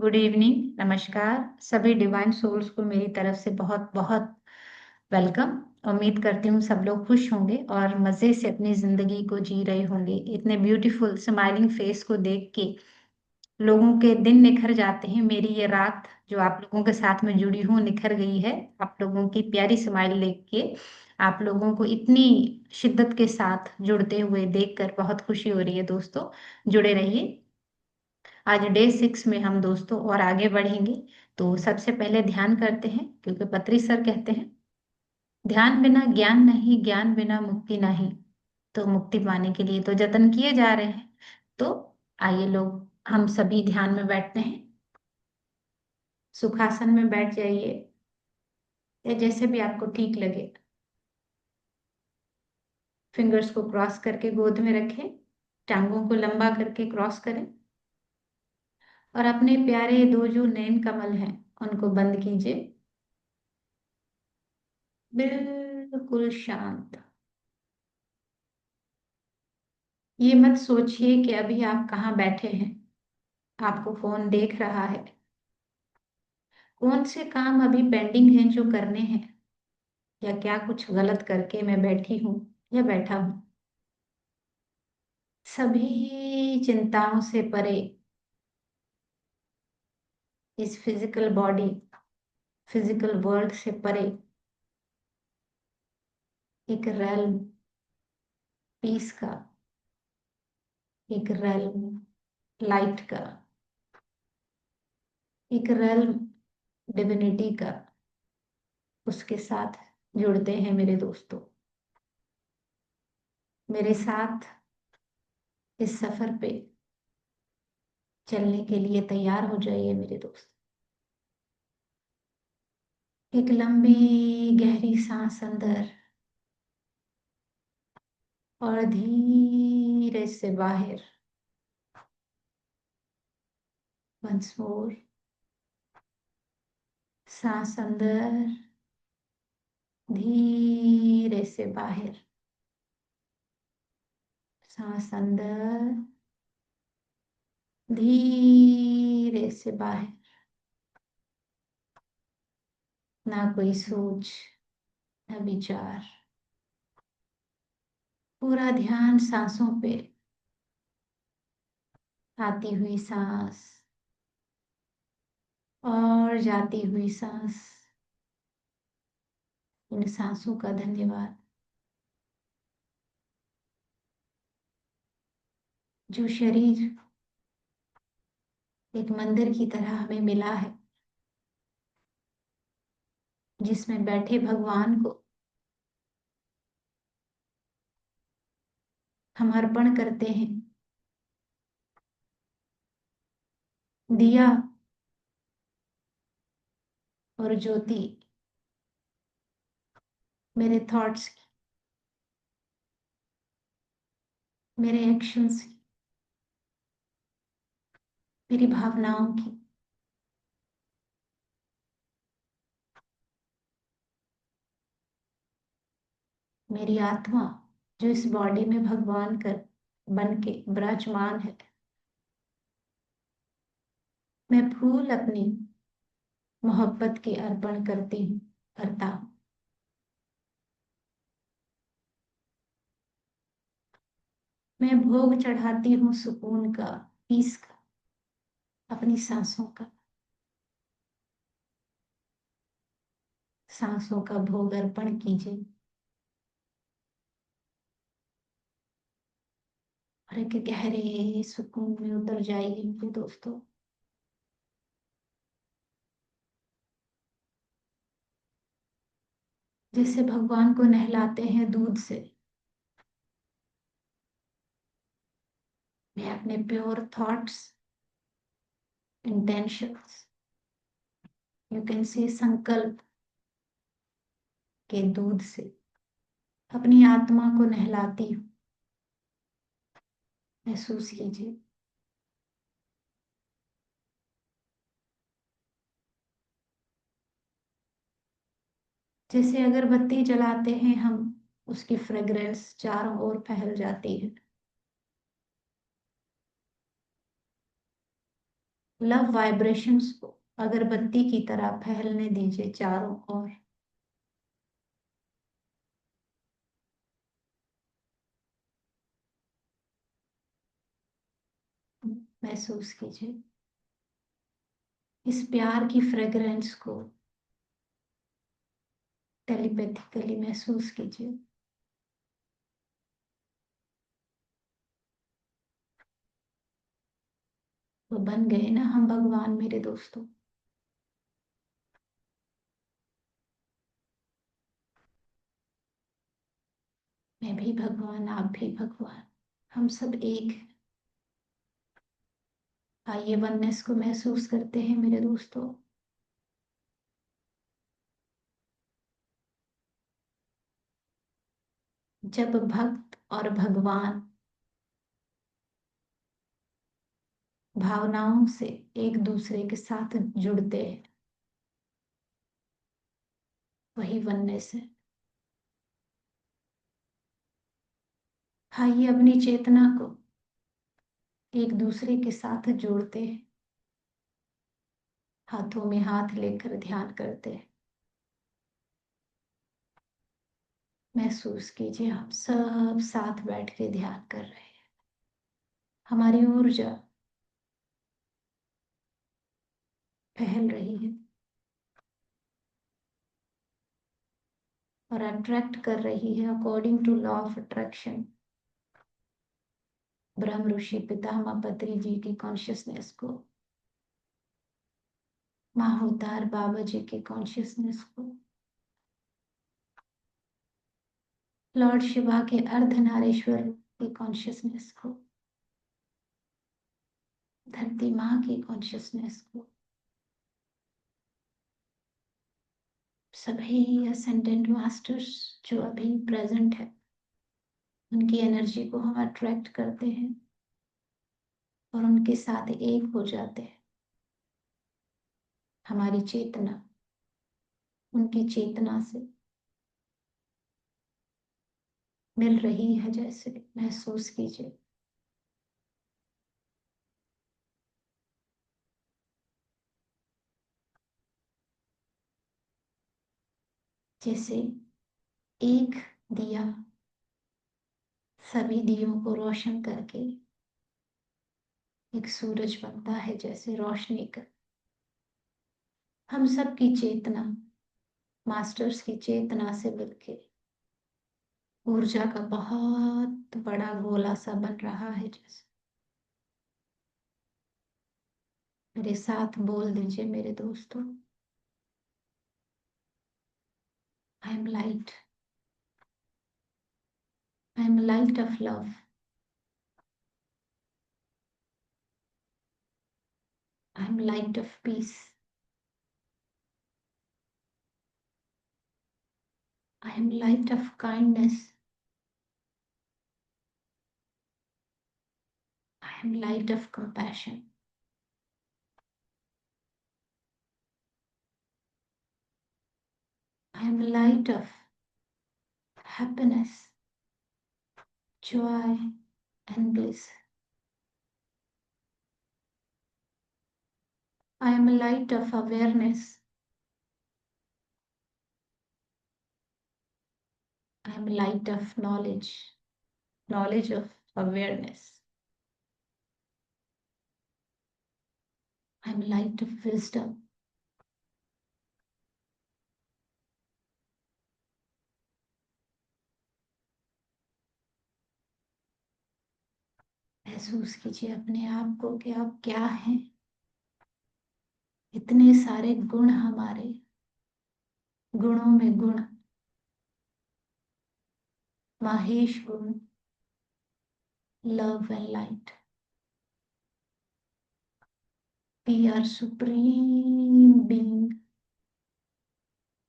Good evening, नमस्कार। सभी divine souls को मेरी तरफ से बहुत बहुत वेलकम। उम्मीद करती हूँ सब लोग खुश होंगे और मज़े से अपनी ज़िंदगी को जी रहे होंगे। इतने ब्यूटीफुल स्माइलिंग फेस को देख के लोगों के दिन निखर जाते हैं। मेरी ये रात जो आप लोगों के साथ में जुड़ी हूँ निखर गई है। आप लोगों की प्यारी स्माइल देख के, आप लोगों को इतनी शिद्दत के साथ जुड़ते हुए देखकर बहुत खुशी हो रही है। दोस्तों, जुड़े रहिए। आज डे 6 में हम दोस्तों और आगे बढ़ेंगे। तो सबसे पहले ध्यान करते हैं, क्योंकि पत्री सर कहते हैं ध्यान बिना ज्ञान नहीं, ज्ञान बिना मुक्ति नहीं। तो मुक्ति पाने के लिए तो जतन किए जा रहे हैं। तो आइए लोग, हम सभी ध्यान में बैठते हैं। सुखासन में बैठ जाइए या जैसे भी आपको ठीक लगे। फिंगर्स को क्रॉस करके गोद में रखें, टांगों को लंबा करके क्रॉस करें और अपने प्यारे दो जो नयन कमल हैं उनको बंद कीजिए। बिल्कुल शांत। ये मत सोचिए कि अभी आप कहाँ बैठे हैं। आपको फोन देख रहा है। कौन से काम अभी पेंडिंग हैं जो करने हैं, या क्या कुछ गलत करके मैं बैठी हूँ या बैठा हूँ। सभी चिंताओं से परे, इस फिजिकल बॉडी, फिजिकल वर्ल्ड से परे, एक रेल्म पीस का, एक रेल्म लाइट का, एक रेल्म डिविनिटी का, उसके साथ जुड़ते हैं मेरे दोस्तों। मेरे साथ इस सफर पे चलने के लिए तैयार हो जाइए मेरे दोस्त। एक लंबी गहरी सांस अंदर और धीरे से बाहर। Once more. सांस अंदर, धीरे से बाहर। सांस अंदर, धीरे से बाहर। ना कोई सोच, ना विचार, पूरा ध्यान सांसों पे। आती हुई सांस और जाती हुई सांस। इन सांसों का धन्यवाद, जो शरीर एक मंदिर की तरह हमें मिला है, जिसमें बैठे भगवान को हम अर्पण करते हैं। दिया और ज्योति मेरे थॉट्स की, मेरे एक्शंस की, मेरी भावनाओं की, मेरी आत्मा जो इस बॉडी में भगवान कर बन के विराजमान है। मैं फूल अपनी मोहब्बत की अर्पण करती हूँ, करता हूँ। मैं भोग चढ़ाती हूँ सुकून का, पीस का, अपनी सांसों का। सांसों का भोग अर्पण कीजिए और एक गहरे सुकून में उतर जाइए मेरे दोस्तों। जैसे भगवान को नहलाते हैं दूध से, मैं अपने pure thoughts, intentions, you can say संकल्प के दूध से अपनी आत्मा को नहलाती हूँ। महसूस कीजिए। जैसे अगरबत्ती जलाते हैं हम, उसकी फ्रेग्रेंस चारों ओर फैल जाती है। लव वाइब्रेशंस को अगरबत्ती की तरह फैलने दीजिए चारों ओर। महसूस कीजिए इस प्यार की फ्रेग्रेंस को, टेलीपैथिकली महसूस कीजिए। वो बन गए ना हम भगवान मेरे दोस्तों। मैं भी भगवान, आप भी भगवान, हम सब एक हैं। आइए वननेस को महसूस करते हैं मेरे दोस्तों। जब भक्त और भगवान भावनाओं से एक दूसरे के साथ जुड़ते हैं, वही वननेस है। आइए अपनी चेतना को एक दूसरे के साथ जोड़ते हैं, हाथों में हाथ लेकर ध्यान करते हैं। महसूस कीजिए हम सब साथ बैठ के ध्यान कर रहे हैं। हमारी ऊर्जा फैल रही है और अट्रैक्ट कर रही है according to law of attraction, ब्रह्म ऋषि पितामह पत्री जी की कॉन्शियसनेस को, माहौतार बाबा जी की कॉन्शियसनेस को, लॉर्ड शिवा के अर्धनारीश्वर की कॉन्शियसनेस को, धरती माँ की कॉन्शियसनेस को, सभी असेंडेंट मास्टर्स जो अभी प्रेजेंट है, उनकी एनर्जी को हम अट्रैक्ट करते हैं और उनके साथ एक हो जाते हैं। हमारी चेतना उनकी चेतना से मिल रही है, जैसे महसूस कीजिए। जैसे एक दिया सभी दियों को रोशन करके एक सूरज बनता है, जैसे रोशनी का हम सब की चेतना मास्टर्स की चेतना से मिलके ऊर्जा का बहुत बड़ा गोला सा बन रहा है। जैसे मेरे साथ बोल दीजिए मेरे दोस्तों, I am light, I am light of love, I am light of peace, I am light of kindness, I am light of compassion, I am light of happiness, joy and bliss. I am a light of awareness. I am a light of knowledge, knowledge of awareness. I am light of wisdom. महसूस कीजिए अपने आप को कि आप क्या हैं। इतने सारे गुण हमारे, गुणों में गुण, माहेश गुण, love and light. We are supreme being,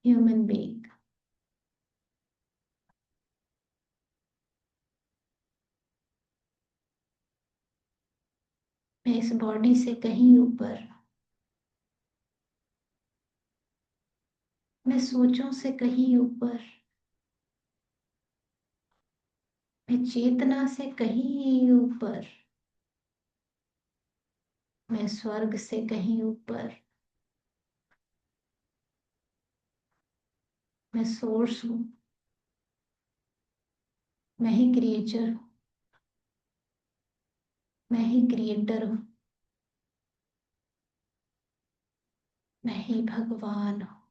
human being. मैं इस बॉडी से कहीं ऊपर, मैं सोचों से कहीं ऊपर, मैं चेतना से कहीं ऊपर मैं स्वर्ग से कहीं ऊपर, मैं सोर्स हूँ, मैं ही क्रिएचर हूँ, मैं ही क्रिएटर हूँ, मैं ही भगवान हूँ।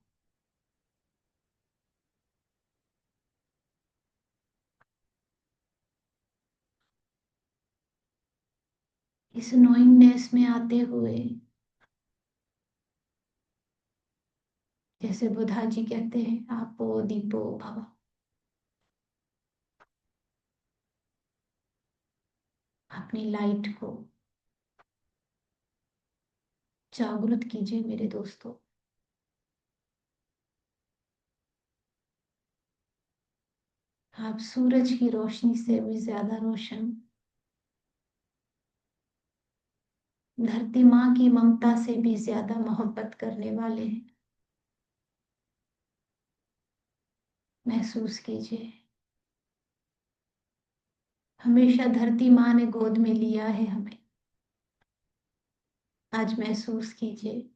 इस नोइंगनेस में आते हुए, जैसे बुद्धा जी कहते हैं, आपो दीपो भव, अपनी लाइट को जागृत कीजिए मेरे दोस्तों। आप सूरज की रोशनी से भी ज्यादा रोशन, धरती माँ की ममता से भी ज्यादा मोहब्बत करने वाले हैं। महसूस कीजिए, हमेशा धरती माँ ने गोद में लिया है हमें। आज महसूस कीजिए,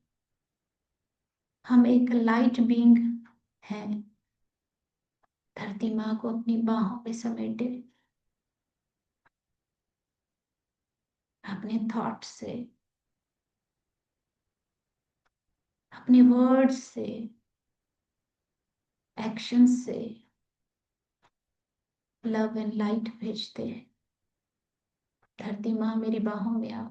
हम एक लाइट बीइंग हैं, धरती माँ को अपनी बाहों में समेटे, अपने थॉट से, अपने वर्ड्स से, एक्शन से लव एंड लाइट भेजते हैं। धरती माँ मेरी बाहों में आओ।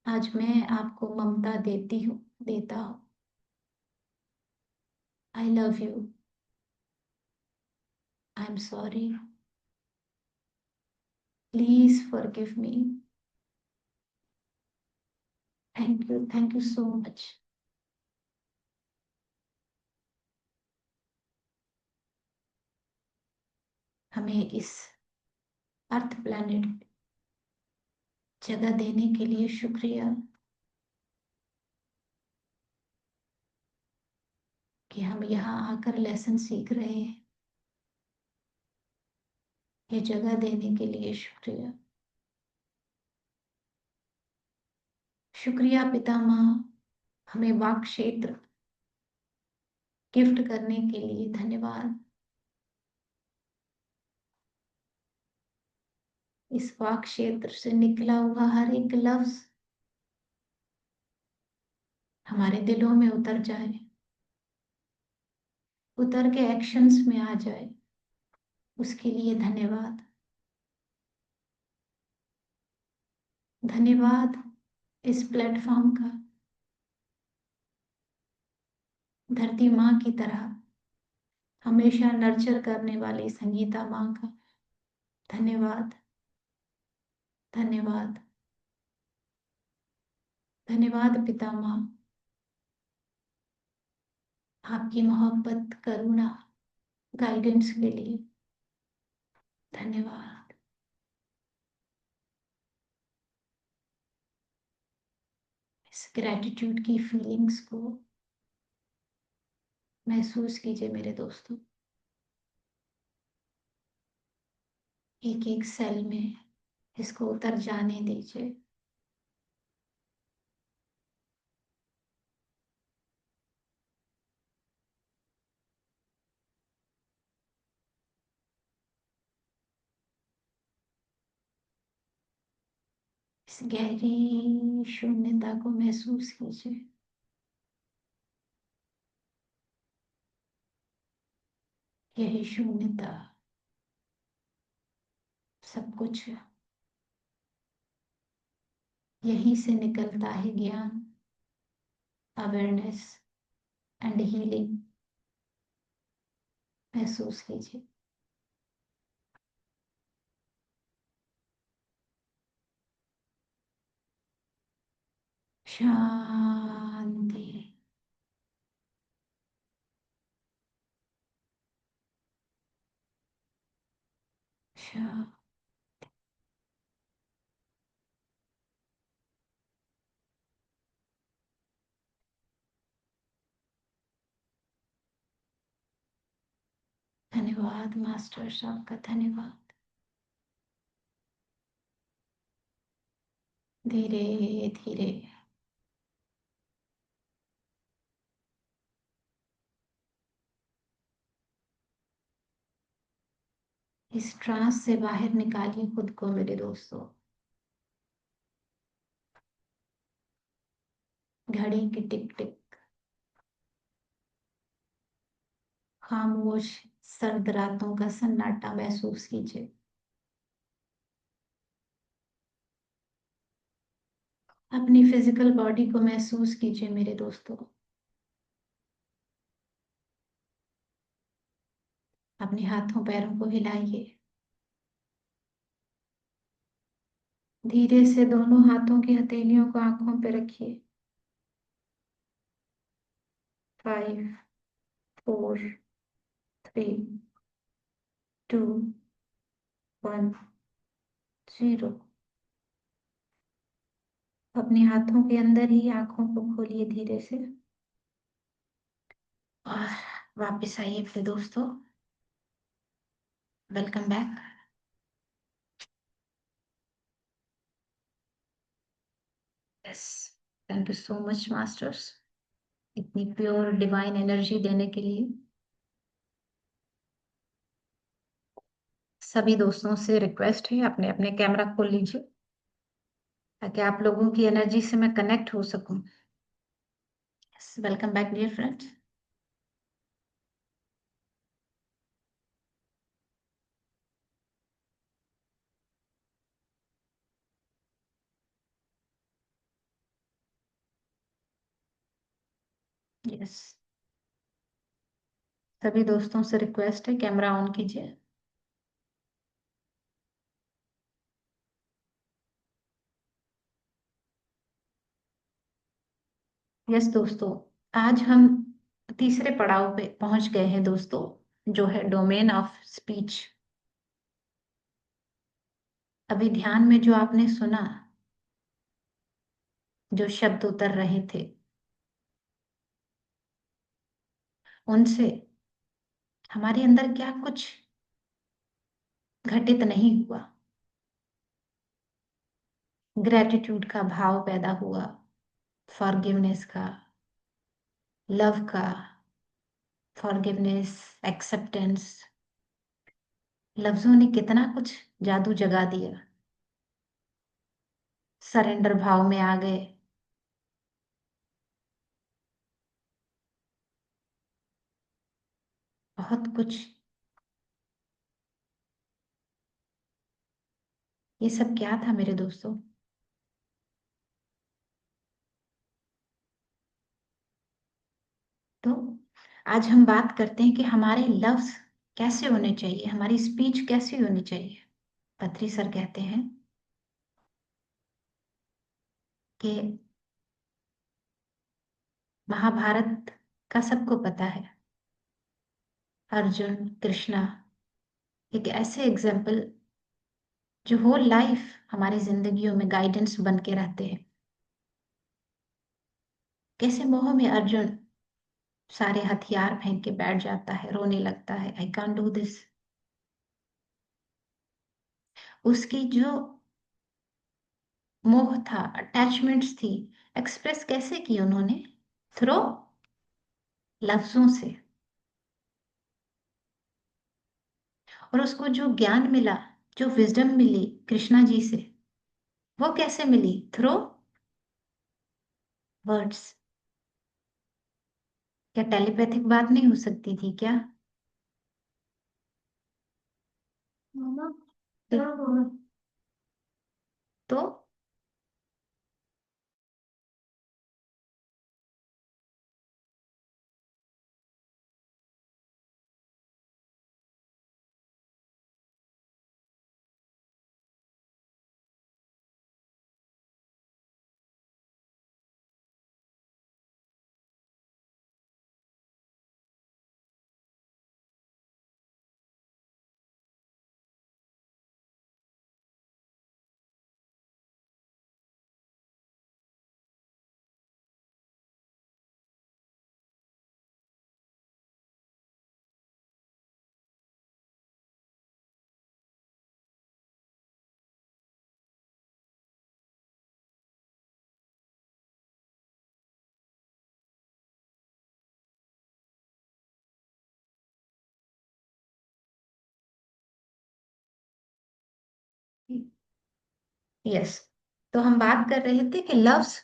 आज मैं आपको ममता देती हूँ, देता हूँ। I love you, I am sorry, please forgive me, thank you so much. हमें इस अर्थ प्लैनेट जगह देने के लिए शुक्रिया, कि हम यहाँ आकर लेसन सीख रहे हैं। ये जगह देने के लिए शुक्रिया। शुक्रिया पिता माँ, हमें वाक क्षेत्र गिफ्ट करने के लिए धन्यवाद। इस वाक क्षेत्र से निकला हुआ हर एक लफ्ज हमारे दिलों में उतर जाए, उतर के एक्शंस में आ जाए, उसके लिए धन्यवाद। धन्यवाद इस प्लेटफॉर्म का, धरती माँ की तरह हमेशा नर्चर करने वाली संगीता माँ का। धन्यवाद, धन्यवाद, धन्यवाद पिता माँ, आपकी मोहब्बत, करुणा, गाइडेंस के लिए धन्यवाद। इस ग्रेटिट्यूड की फीलिंग्स को महसूस कीजिए मेरे दोस्तों। एक एक सेल में इसको उतर जाने दीजिए। इस गहरी शून्यता को महसूस कीजिए। यही शून्यता सब कुछ, यहीं से निकलता है ज्ञान, अवेयरनेस एंड हीलिंग। महसूस कीजिए। शांति, शांति। धन्यवाद मास्टर साहब का, धन्यवाद। धीरे धीरे। इस ट्रांस से बाहर निकालिए खुद को मेरे दोस्तों। घड़ी की टिक टिक, खामोश सर्द रातों का सन्नाटा महसूस कीजिए। अपनी फिजिकल बॉडी को महसूस कीजिए मेरे दोस्तों। अपने हाथों पैरों को हिलाइए। धीरे से दोनों हाथों की हथेलियों को आंखों पर रखिए। 5, 4, 3, 2, 1, 0। अपने हाथों के अंदर ही आंखों को खोलिए धीरे से। और वापस आइए फिर दोस्तों। Welcome back. Yes, thank you so much masters, इतनी प्योर डिवाइन एनर्जी देने के लिए। सभी दोस्तों से रिक्वेस्ट है, अपने अपने कैमरा खोल लीजिए ताकि आप लोगों की एनर्जी से मैं कनेक्ट हो सकूं। Welcome back dear friends. Yes, सभी दोस्तों से रिक्वेस्ट है, कैमरा ऑन कीजिए। यस दोस्तों, आज हम तीसरे पड़ाव पे पहुंच गए हैं दोस्तों, जो है डोमेन ऑफ स्पीच। अभी ध्यान में जो आपने सुना, जो शब्द उतर रहे थे, उनसे हमारे अंदर क्या कुछ घटित नहीं हुआ। ग्रेटिट्यूड का भाव पैदा हुआ, फॉरगिवनेस का, लव का, फॉरगिवनेस, एक्सेप्टेंस। लफ्जों ने कितना कुछ जादू जगा दिया। सरेंडर भाव में आ गए। बहुत कुछ। ये सब क्या था मेरे दोस्तों? तो आज हम बात करते हैं कि हमारे लफ्ज कैसे होने चाहिए, हमारी स्पीच कैसी होनी चाहिए। पत्री सर कहते हैं कि महाभारत का सबको पता है, अर्जुन कृष्णा एक ऐसे एग्जाम्पल जो होल लाइफ हमारी जिंदगियों में गाइडेंस बन के रहते हैं। कैसे मोह में अर्जुन सारे हथियार फेंक के बैठ जाता है, रोने लगता है, आई कांट डू दिस। उसकी जो मोह था, अटैचमेंट्स थी, एक्सप्रेस कैसे की उन्होंने? थ्रो लफ्जों से। और उसको जो ज्ञान मिला, जो विजडम मिली कृष्णा जी से, वो कैसे मिली? Through words. क्या टेलीपैथिक बात नहीं हो सकती थी क्या? मामा क्या हुआ? तो यस, तो हम बात कर रहे थे कि लव्स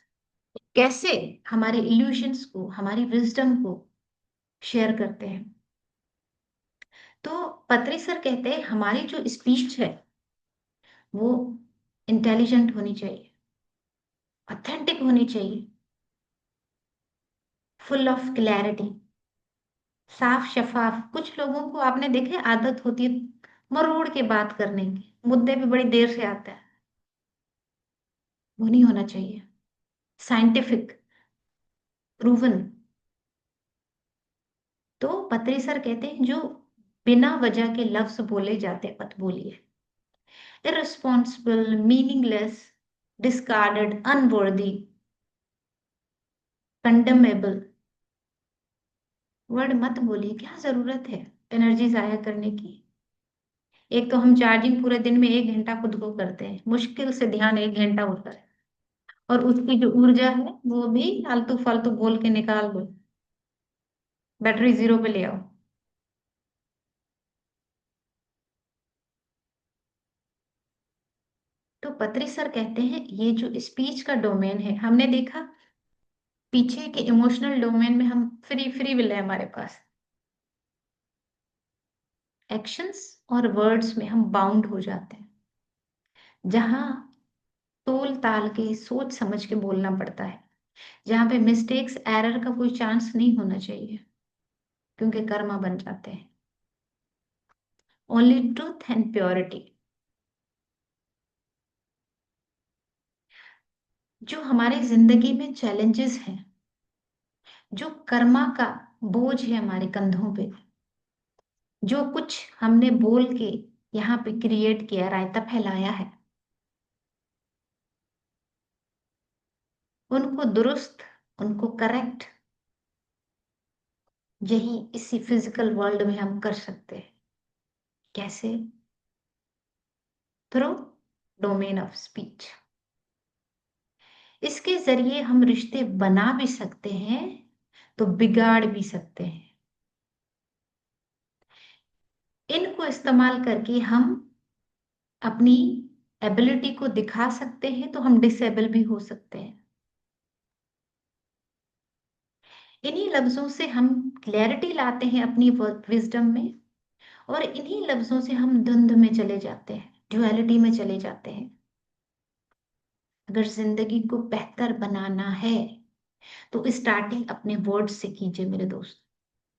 कैसे हमारे इल्यूशंस को, हमारी विजडम को शेयर करते हैं। तो पत्री सर कहते हैं हमारी जो स्पीच है वो इंटेलिजेंट होनी चाहिए, ऑथेंटिक होनी चाहिए, फुल ऑफ क्लैरिटी, साफ शफाफ। कुछ लोगों को आपने देखे आदत होती है मरोड़ के बात करने की, मुद्दे पे बड़ी देर से आता है। वो नहीं होना चाहिए। Scientific, proven. तो पत्री सर कहते हैं जो बिना वजह के लफ्ज बोले जाते मत बोलिए। Irresponsible, meaningless, discarded, unworthy, condemnable word मत बोलिए। क्या जरूरत है एनर्जी जाया करने की? एक तो हम चार्जिंग पूरे दिन में 1 घंटा खुद को करते हैं, मुश्किल से ध्यान 1 घंटा होता है, और उसकी जो ऊर्जा है वो भी आलतू फालतू बोल के निकाल दो, बैटरी जीरो पे ले आओ। तो पत्री सर कहते हैं ये जो स्पीच का डोमेन है, हमने देखा पीछे के इमोशनल डोमेन में हम फ्री फ्री विल है हमारे पास, एक्शंस और वर्ड्स में हम बाउंड हो जाते हैं, जहां तोल ताल के सोच समझ के बोलना पड़ता है, जहां पे मिस्टेक्स एरर का कोई चांस नहीं होना चाहिए, क्योंकि कर्मा बन जाते हैं। Only truth and purity. जो हमारे जिंदगी में चैलेंजेस हैं, जो कर्मा का बोझ है हमारे कंधों पे, जो कुछ हमने बोल के यहाँ पे क्रिएट किया, रायता फैलाया है, उनको दुरुस्त, उनको करेक्ट, यही इसी फिजिकल वर्ल्ड में हम कर सकते हैं। कैसे? Through domain of speech. इसके जरिए हम रिश्ते बना भी सकते हैं तो बिगाड़ भी सकते हैं। इनको इस्तेमाल करके हम अपनी एबिलिटी को दिखा सकते हैं, तो हम डिसेबल भी हो सकते हैं। इन्हीं लफ्जों से हम क्लैरिटी लाते हैं अपनी विजडम में, और इन्हीं लफ्जों से हम धुंध में चले जाते हैं, ड्युअलिटी में चले जाते हैं। अगर जिंदगी को बेहतर बनाना है तो स्टार्टिंग अपने वर्ड से कीजिए मेरे दोस्त।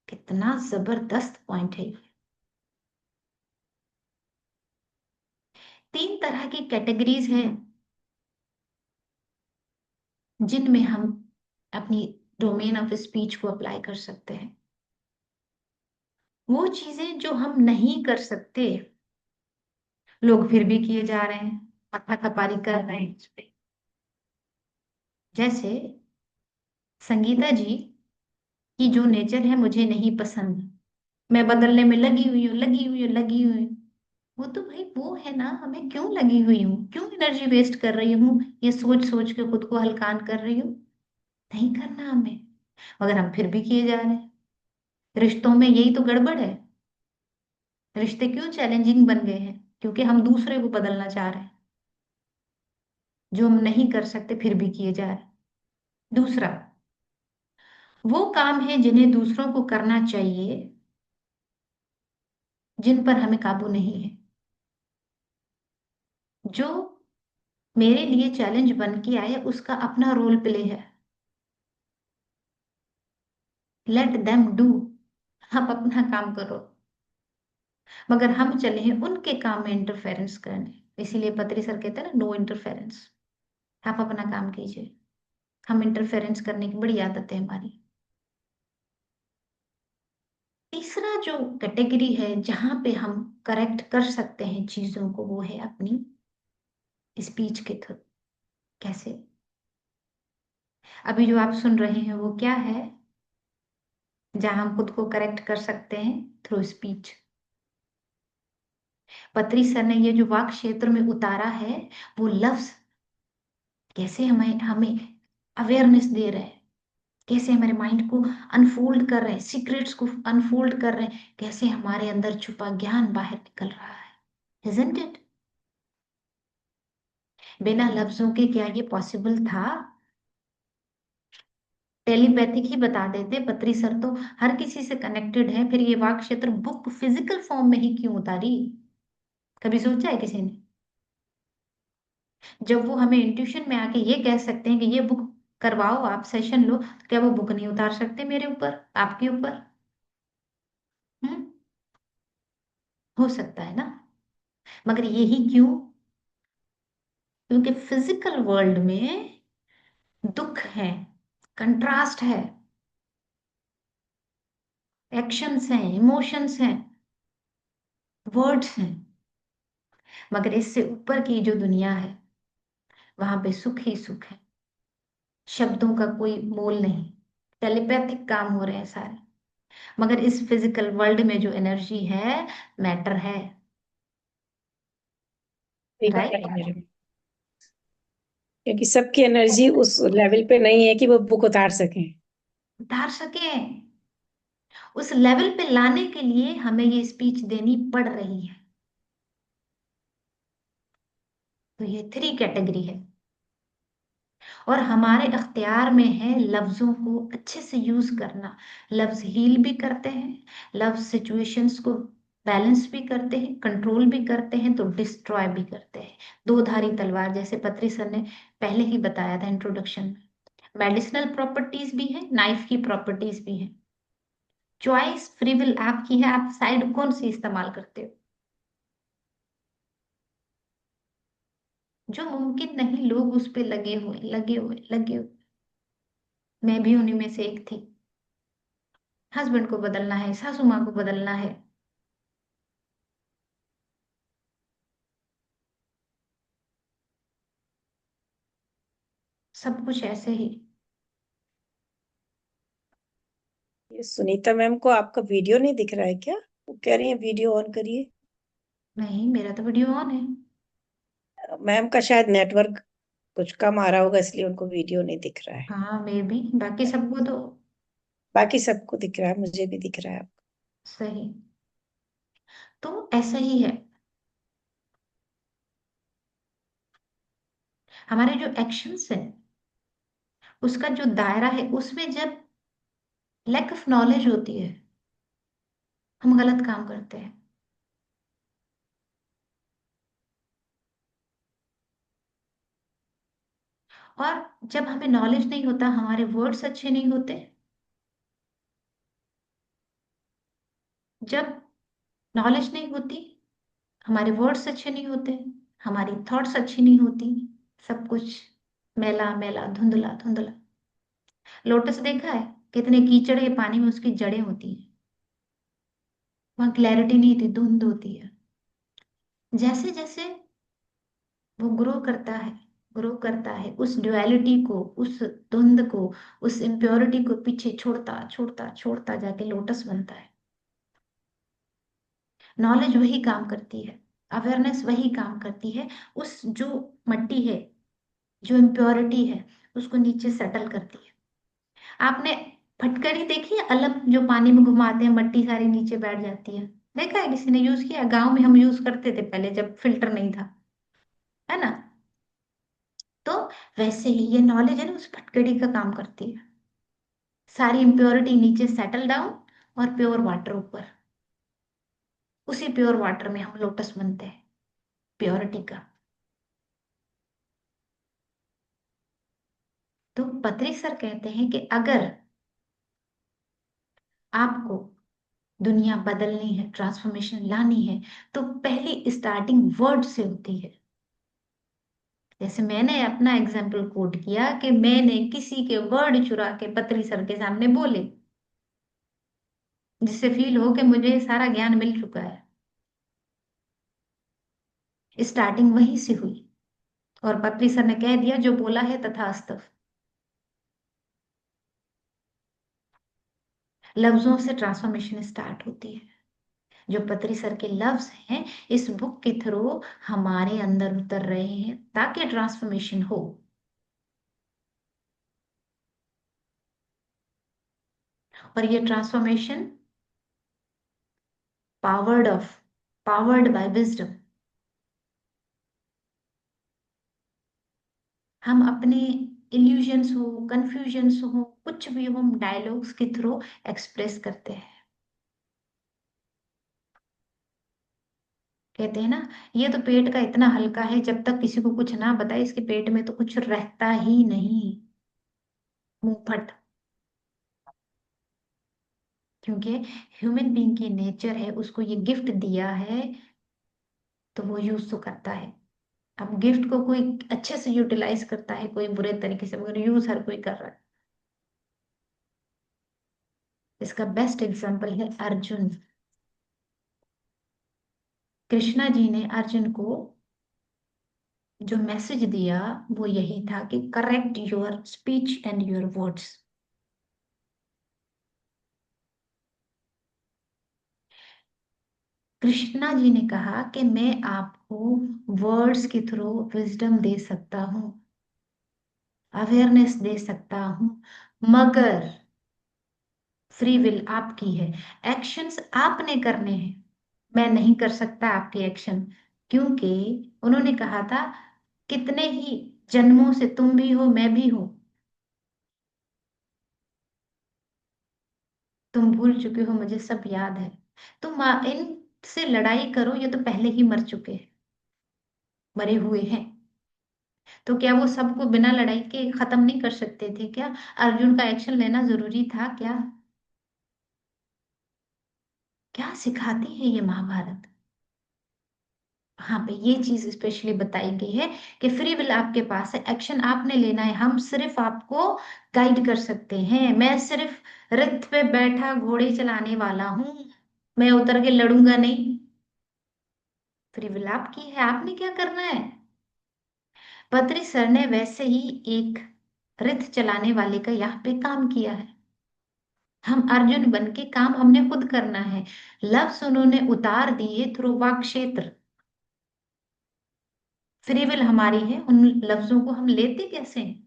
कितना जबरदस्त पॉइंट है ये। 3 तरह की कैटेगरीज हैं जिनमें हम अपनी डोमेन ऑफ स्पीच को अप्लाई कर सकते हैं। वो चीजें जो हम नहीं कर सकते, लोग फिर भी किए जा रहे हैं, माथा खपारी कर रहे हैं इस पे। जैसे संगीता जी की जो नेचर है मुझे नहीं पसंद, मैं बदलने में लगी हुई हूँ, लगी हुई हूँ, लगी हुई हूँ। वो तो भाई वो है ना, हमें क्यों लगी हुई हूँ, क्यों एनर्जी वेस्ट कर रही हूँ, ये सोच सोच के खुद को हलकान कर रही हूँ? नहीं करना हमें, मगर हम फिर भी किए जा रहे हैं। रिश्तों में यही तो गड़बड़ है। रिश्ते क्यों चैलेंजिंग बन गए हैं? क्योंकि हम दूसरे को बदलना चाह रहे हैं, जो हम नहीं कर सकते फिर भी किए जा रहे हैं। दूसरा, वो काम है जिन्हें दूसरों को करना चाहिए, जिन पर हमें काबू नहीं है, जो मेरे लिए चैलेंज बन के आए, उसका अपना रोल प्ले है। Let them do. आप अपना काम करो, मगर हम चले हैं उनके काम में इंटरफेरेंस करने। इसीलिए पत्री सर कहते हैं ना, नो इंटरफेरेंस। आप अपना काम कीजिए, हम इंटरफेरेंस करने की बड़ी आदत है हमारी। तीसरा जो कैटेगरी है जहां पे हम करेक्ट कर सकते हैं चीजों को, वो है अपनी स्पीच के थ्रू। कैसे? अभी जो आप सुन रहे हैं वो क्या है, जहां हम खुद को करेक्ट कर सकते हैं? Through speech. पत्री सर ने ये जो वाक क्षेत्र में उतारा है, वो लफ्ज कैसे हमें हमें अवेयरनेस दे रहे हैं, कैसे हमारे माइंड को अनफोल्ड कर रहे हैं, सीक्रेट्स को अनफोल्ड कर रहे हैं, कैसे हमारे अंदर छुपा ज्ञान बाहर निकल रहा है। Isn't it? बिना लफ्जों के क्या ये पॉसिबल था? टेलीपैथिक ही बता देते, पत्री सर तो हर किसी से कनेक्टेड है, फिर ये वाक क्षेत्र बुक फिजिकल फॉर्म में ही क्यों उतारी? कभी सोचा है किसी ने? जब वो हमें इंट्यूशन में आके ये कह सकते हैं कि ये बुक करवाओ, आप सेशन लो, तो क्या वो बुक नहीं उतार सकते मेरे ऊपर, आपके ऊपर? हम्म। हो सकता है ना। मगर यही क्यों? क्योंकि फिजिकल वर्ल्ड में दुख है, कंट्रास्ट है, एक्शंस हैं, इमोशंस हैं, वर्ड्स हैं। मगर इससे ऊपर की जो दुनिया है, वहां पे सुख ही सुख है, शब्दों का कोई मोल नहीं, टेलीपैथिक काम हो रहे हैं सारे। मगर इस फिजिकल वर्ल्ड में जो एनर्जी है, मैटर है। सही बात राइट। है मेरे में, क्योंकि सबकी एनर्जी उस लेवल पे नहीं है कि वो बुक उतार सकें। उतार सके, उस लेवल पे लाने के लिए हमें ये स्पीच देनी पड़ रही है। तो ये थ्री कैटेगरी है, और हमारे अख्तियार में है लफ्जों को अच्छे से यूज करना। लफ्ज हील भी करते हैं, लफ्ज सिचुएशंस को बैलेंस भी करते हैं, कंट्रोल भी करते हैं, तो डिस्ट्रॉय भी करते हैं। दो धारी तलवार, जैसे पत्री सर ने पहले ही बताया था इंट्रोडक्शन में। मेडिसिनल प्रॉपर्टीज भी है, नाइफ की प्रॉपर्टीज भी है। चॉइस फ्री विल आपकी है, आप साइड कौन सी इस्तेमाल करते हो। जो मुमकिन नहीं, लोग उस पे लगे हुए लगे हुए लगे हुए। मैं भी उन्हीं में से एक थी। हस्बैंड को बदलना है, सासू माँ को बदलना है, सब कुछ ऐसे ही। ये सुनीता मैम को आपका वीडियो नहीं दिख रहा है क्या? वो कह रही है वीडियो ऑन करिए। नहीं, मेरा तो वीडियो ऑन है। मैम का शायद नेटवर्क कुछ कम आ रहा होगा, इसलिए उनको वीडियो नहीं दिख रहा है। हाँ, मे भी, बाकी सबको तो बाकी सबको दिख रहा है, मुझे भी दिख रहा है। सही। तो ऐसा ही है, हमारे जो एक्शंस है, उसका जो दायरा है, उसमें जब लैक ऑफ नॉलेज होती है, हम गलत काम करते हैं। और जब हमें नॉलेज नहीं होता, हमारे वर्ड्स अच्छे नहीं होते। जब नॉलेज नहीं होती, हमारे वर्ड्स अच्छे नहीं होते, हमारी थॉट्स अच्छी नहीं होती, सब कुछ मैला मैला, धुंधला धुंधला। लोटस देखा है, कितने कीचड़ के पानी में उसकी जड़ें होती हैं, वहां क्लैरिटी नहीं होती, धुंध होती है। जैसे जैसे वो ग्रो करता है, उस ड्युअलिटी को, उस धुंध को, उस इम्प्योरिटी को पीछे छोड़ता छोड़ता छोड़ता जाके लोटस बनता है। नॉलेज वही काम करती है, अवेयरनेस वही काम करती है, उस जो मट्टी है, जो इम्प्योरिटी है, उसको नीचे सेटल करती है। आपने फटकरी देखी है, अलग जो पानी में घुमाते हैं, मट्टी सारी नीचे बैठ जाती है। देखा है, किसी ने यूज किया? गांव में हम यूज करते थे पहले, जब फिल्टर नहीं था, है ना। तो वैसे ही ये नॉलेज है ना, उस फटकड़ी का काम करती है। सारी इम्प्योरिटी नीचे सेटल डाउन, और प्योर वाटर ऊपर। उसी प्योर वाटर में हम लोटस बनते हैं, प्योरिटी का। तो पत्री सर कहते हैं कि अगर आपको दुनिया बदलनी है, ट्रांसफॉर्मेशन लानी है, तो पहली स्टार्टिंग वर्ड से होती है। जैसे मैंने अपना एग्जाम्पल कोट किया कि मैंने किसी के वर्ड चुरा के पत्री सर के सामने बोले, जिससे फील हो कि मुझे सारा ज्ञान मिल चुका है। स्टार्टिंग वहीं से हुई, और पत्री सर ने कह दिया, जो बोला है तथास्तु। लफ्जों से ट्रांसफॉर्मेशन स्टार्ट होती है। जो पत्री सर के लफ्ज हैं, इस बुक के थ्रू हमारे अंदर उतर रहे हैं, ताकि ट्रांसफॉर्मेशन हो। और ये transformation powered of powered by wisdom. हम अपने इल्यूजन्स हो, कंफ्यूजन्स हो, कुछ भी हो, हम डायलॉग्स के थ्रू एक्सप्रेस करते हैं। कहते हैं ना, ये तो पेट का इतना हल्का है, जब तक किसी को कुछ ना बताए इसके पेट में तो कुछ रहता ही नहीं। मुंहफट। क्योंकि ह्यूमन बीइंग की नेचर है, उसको ये गिफ्ट दिया है तो वो यूज तो करता है। अब गिफ्ट को कोई अच्छे से यूटिलाइज करता है, कोई बुरे तरीके से, मगर यूज हर कोई कर रहा है। इसका बेस्ट एग्जाम्पल है अर्जुन। कृष्णा जी ने अर्जुन को जो मैसेज दिया वो यही था कि correct your speech and your words. Krishna ji ने कहा कि मैं आपको वर्ड्स के थ्रू विजडम दे सकता हूँ, अवेयरनेस दे सकता हूँ, मगर फ्री विल आपकी है। एक्शंस आपने करने हैं, मैं नहीं कर सकता आपके एक्शन। क्योंकि उन्होंने कहा था, कितने ही जन्मों से तुम भी हो मैं भी हूं, तुम भूल चुके हो मुझे सब याद है। तुम इनसे लड़ाई करो, ये तो पहले ही मर चुके हैं, मरे हुए हैं। तो क्या वो सबको बिना लड़ाई के खत्म नहीं कर सकते थे क्या? अर्जुन का एक्शन लेना जरूरी था क्या? क्या सिखाती है ये महाभारत? हाँ पे ये चीज स्पेशली बताई गई है कि फ्री विल आपके पास है, एक्शन आपने लेना है, हम सिर्फ आपको गाइड कर सकते हैं। मैं सिर्फ रथ पे बैठा घोड़े चलाने वाला हूँ, मैं उतर के लड़ूंगा नहीं। फ्री विल आपकी है, आपने क्या करना है। पत्री सर ने वैसे ही एक रथ चलाने वाले का यहाँ पे काम किया है। हम अर्जुन बन के काम हमने खुद करना है। लफ्ज उन्होंने उतार दिए थ्रू वाक क्षेत्र। फ्री विल हमारी है, उन लफ्जों को हम लेते कैसे हैं?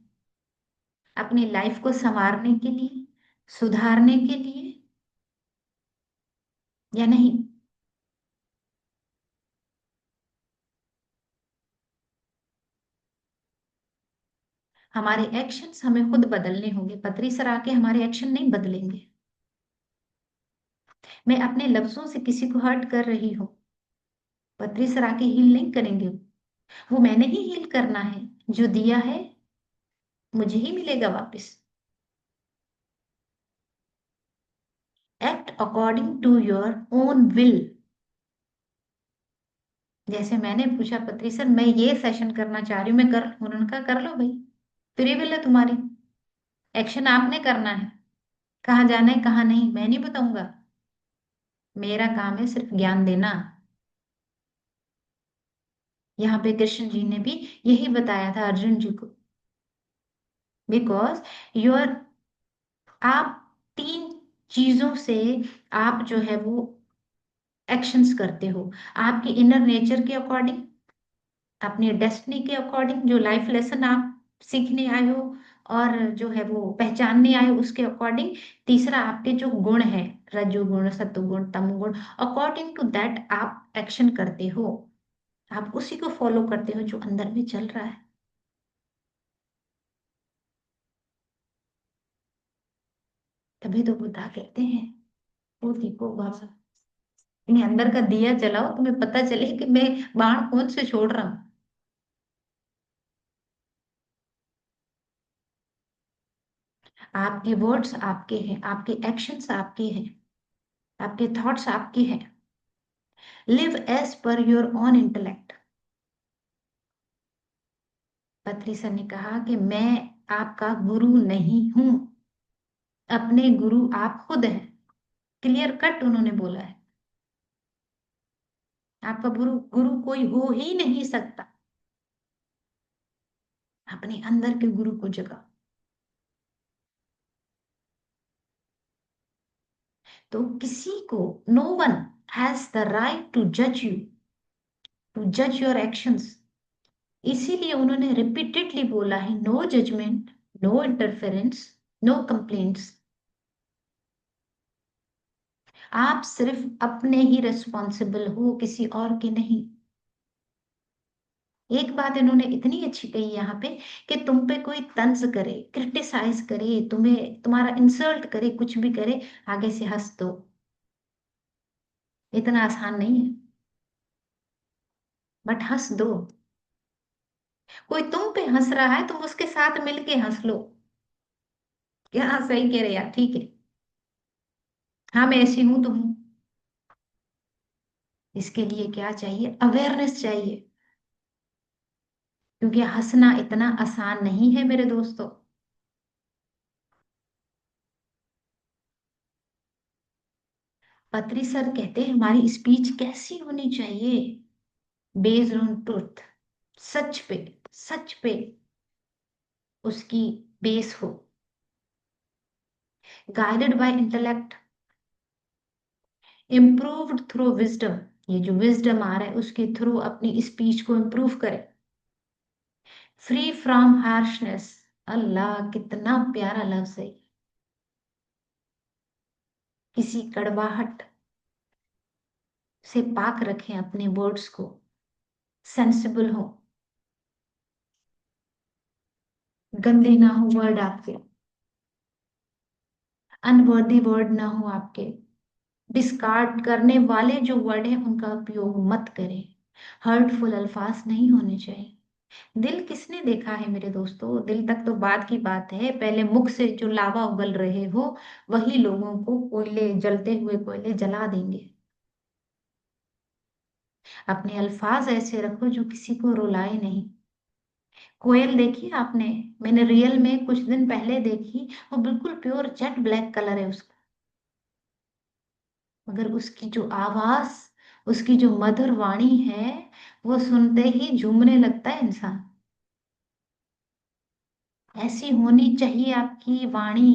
अपनी लाइफ को संवारने के लिए, सुधारने के लिए, या नहीं? हमारे एक्शंस हमें खुद बदलने होंगे, पत्री सर आके हमारे एक्शन नहीं बदलेंगे। मैं अपने लफ्जों से किसी को हर्ट कर रही हूँ, पत्री सर आके हील नहीं करेंगे। वो मैंने ही हील करना है, जो दिया है मुझे ही मिलेगा वापस। Act according to your own will. जैसे मैंने पूछा, पत्री सर मैं ये सेशन करना चाह रही हूँ, मैं कर लूं? उन्होंने कहा कर लो भाई, फ्री विल है तुम्हारी, एक्शन आपने करना है। कहाँ जाना है कहाँ नहीं मैं नहीं बताऊंगा, मेरा काम है सिर्फ ज्ञान देना। यहाँ पे कृष्ण जी ने भी यही बताया था अर्जुन जी को। बिकॉज योर, आप तीन चीजों से आप जो है वो एक्शंस करते हो। आपकी इनर नेचर के अकॉर्डिंग, अपनी डेस्टिनी के अकॉर्डिंग, जो लाइफ लेसन आप सीखने आए हो और जो है वो पहचानने आए हो उसके अकॉर्डिंग। तीसरा आपके जो गुण है, रजोगुण सत्वगुण तमोगुण, अकॉर्डिंग टू दैट आप एक्शन करते हो। आप उसी को फॉलो करते हो जो अंदर में चल रहा है। तभी तो बुद्धा कहते हैं, वो दीपो बाबा, अपने अंदर का दिया जलाओ, तुम्हें पता चले कि मैं बाण कौन से छोड़ रहा हूँ। आपके वर्ड्स आपके हैं, आपके एक्शंस आपके हैं, आपके थॉट्स आपके हैं। Live as per your own intellect. Patri sir ने कहा कि मैं आपका गुरु नहीं हूं, अपने गुरु आप खुद हैं। क्लियर कट उन्होंने बोला है, आपका गुरु गुरु कोई हो ही नहीं सकता। अपने अंदर के गुरु को जगा। तो किसी को, no one has the right to जज यू, टू जज योर एक्शंस। इसीलिए उन्होंने रिपीटेडली बोला है, no judgement, no interference, no complaints. आप सिर्फ अपने ही रिस्पॉन्सिबल हो, किसी और के नहीं। एक बात इन्होंने इतनी अच्छी कही यहाँ पे कि तुम पे कोई तंज करे, क्रिटिसाइज करे, तुम्हें तुम्हारा इंसल्ट करे, कुछ भी करे, आगे से हंस दो। इतना आसान नहीं है, बट हंस दो। कोई तुम पे हंस रहा है, तुम उसके साथ मिलके हंस लो। क्या, हाँ सही कह रहे यार, ठीक है। हाँ मैं ऐसी हूं तो हूँ। इसके लिए क्या चाहिए? अवेयरनेस चाहिए। क्योंकि हंसना इतना आसान नहीं है मेरे दोस्तों। पत्री सर कहते हैं हमारी स्पीच कैसी होनी चाहिए? बेस्ड ऑन ट्रुथ, सच पे, सच पे उसकी बेस हो, guided by intellect, improved through wisdom. ये जो विजडम आ रहा है उसके थ्रू अपनी स्पीच को इम्प्रूव करें। Free from harshness. अल्लाह कितना प्यारा लफ्ज है। किसी कड़वाहट से पाक रखें अपने वर्ड्स को। सेंसिबल हो, गंदे ना हो वर्ड आपके, अनवर्दी वर्ड ना हो आपके, डिस्कार्ड करने वाले जो वर्ड है उनका उपयोग मत करें। हर्टफुल अल्फाज नहीं होने चाहिए। दिल किसने देखा है मेरे दोस्तों? दिल तक तो बात की बात है, पहले मुख से जो लावा उगल रहे हो वही लोगों को कोयले, जलते हुए कोयले जला देंगे। अपने अल्फाज ऐसे रखो जो किसी को रुलाए नहीं। कोयल देखी आपने? मैंने रियल में कुछ दिन पहले देखी, वो बिल्कुल प्योर जेट ब्लैक कलर है उसका, मगर उसकी जो आवाज, उसकी जो मधुर वाणी है, वो सुनते ही झूमने लगता है इंसान। ऐसी होनी चाहिए आपकी वाणी।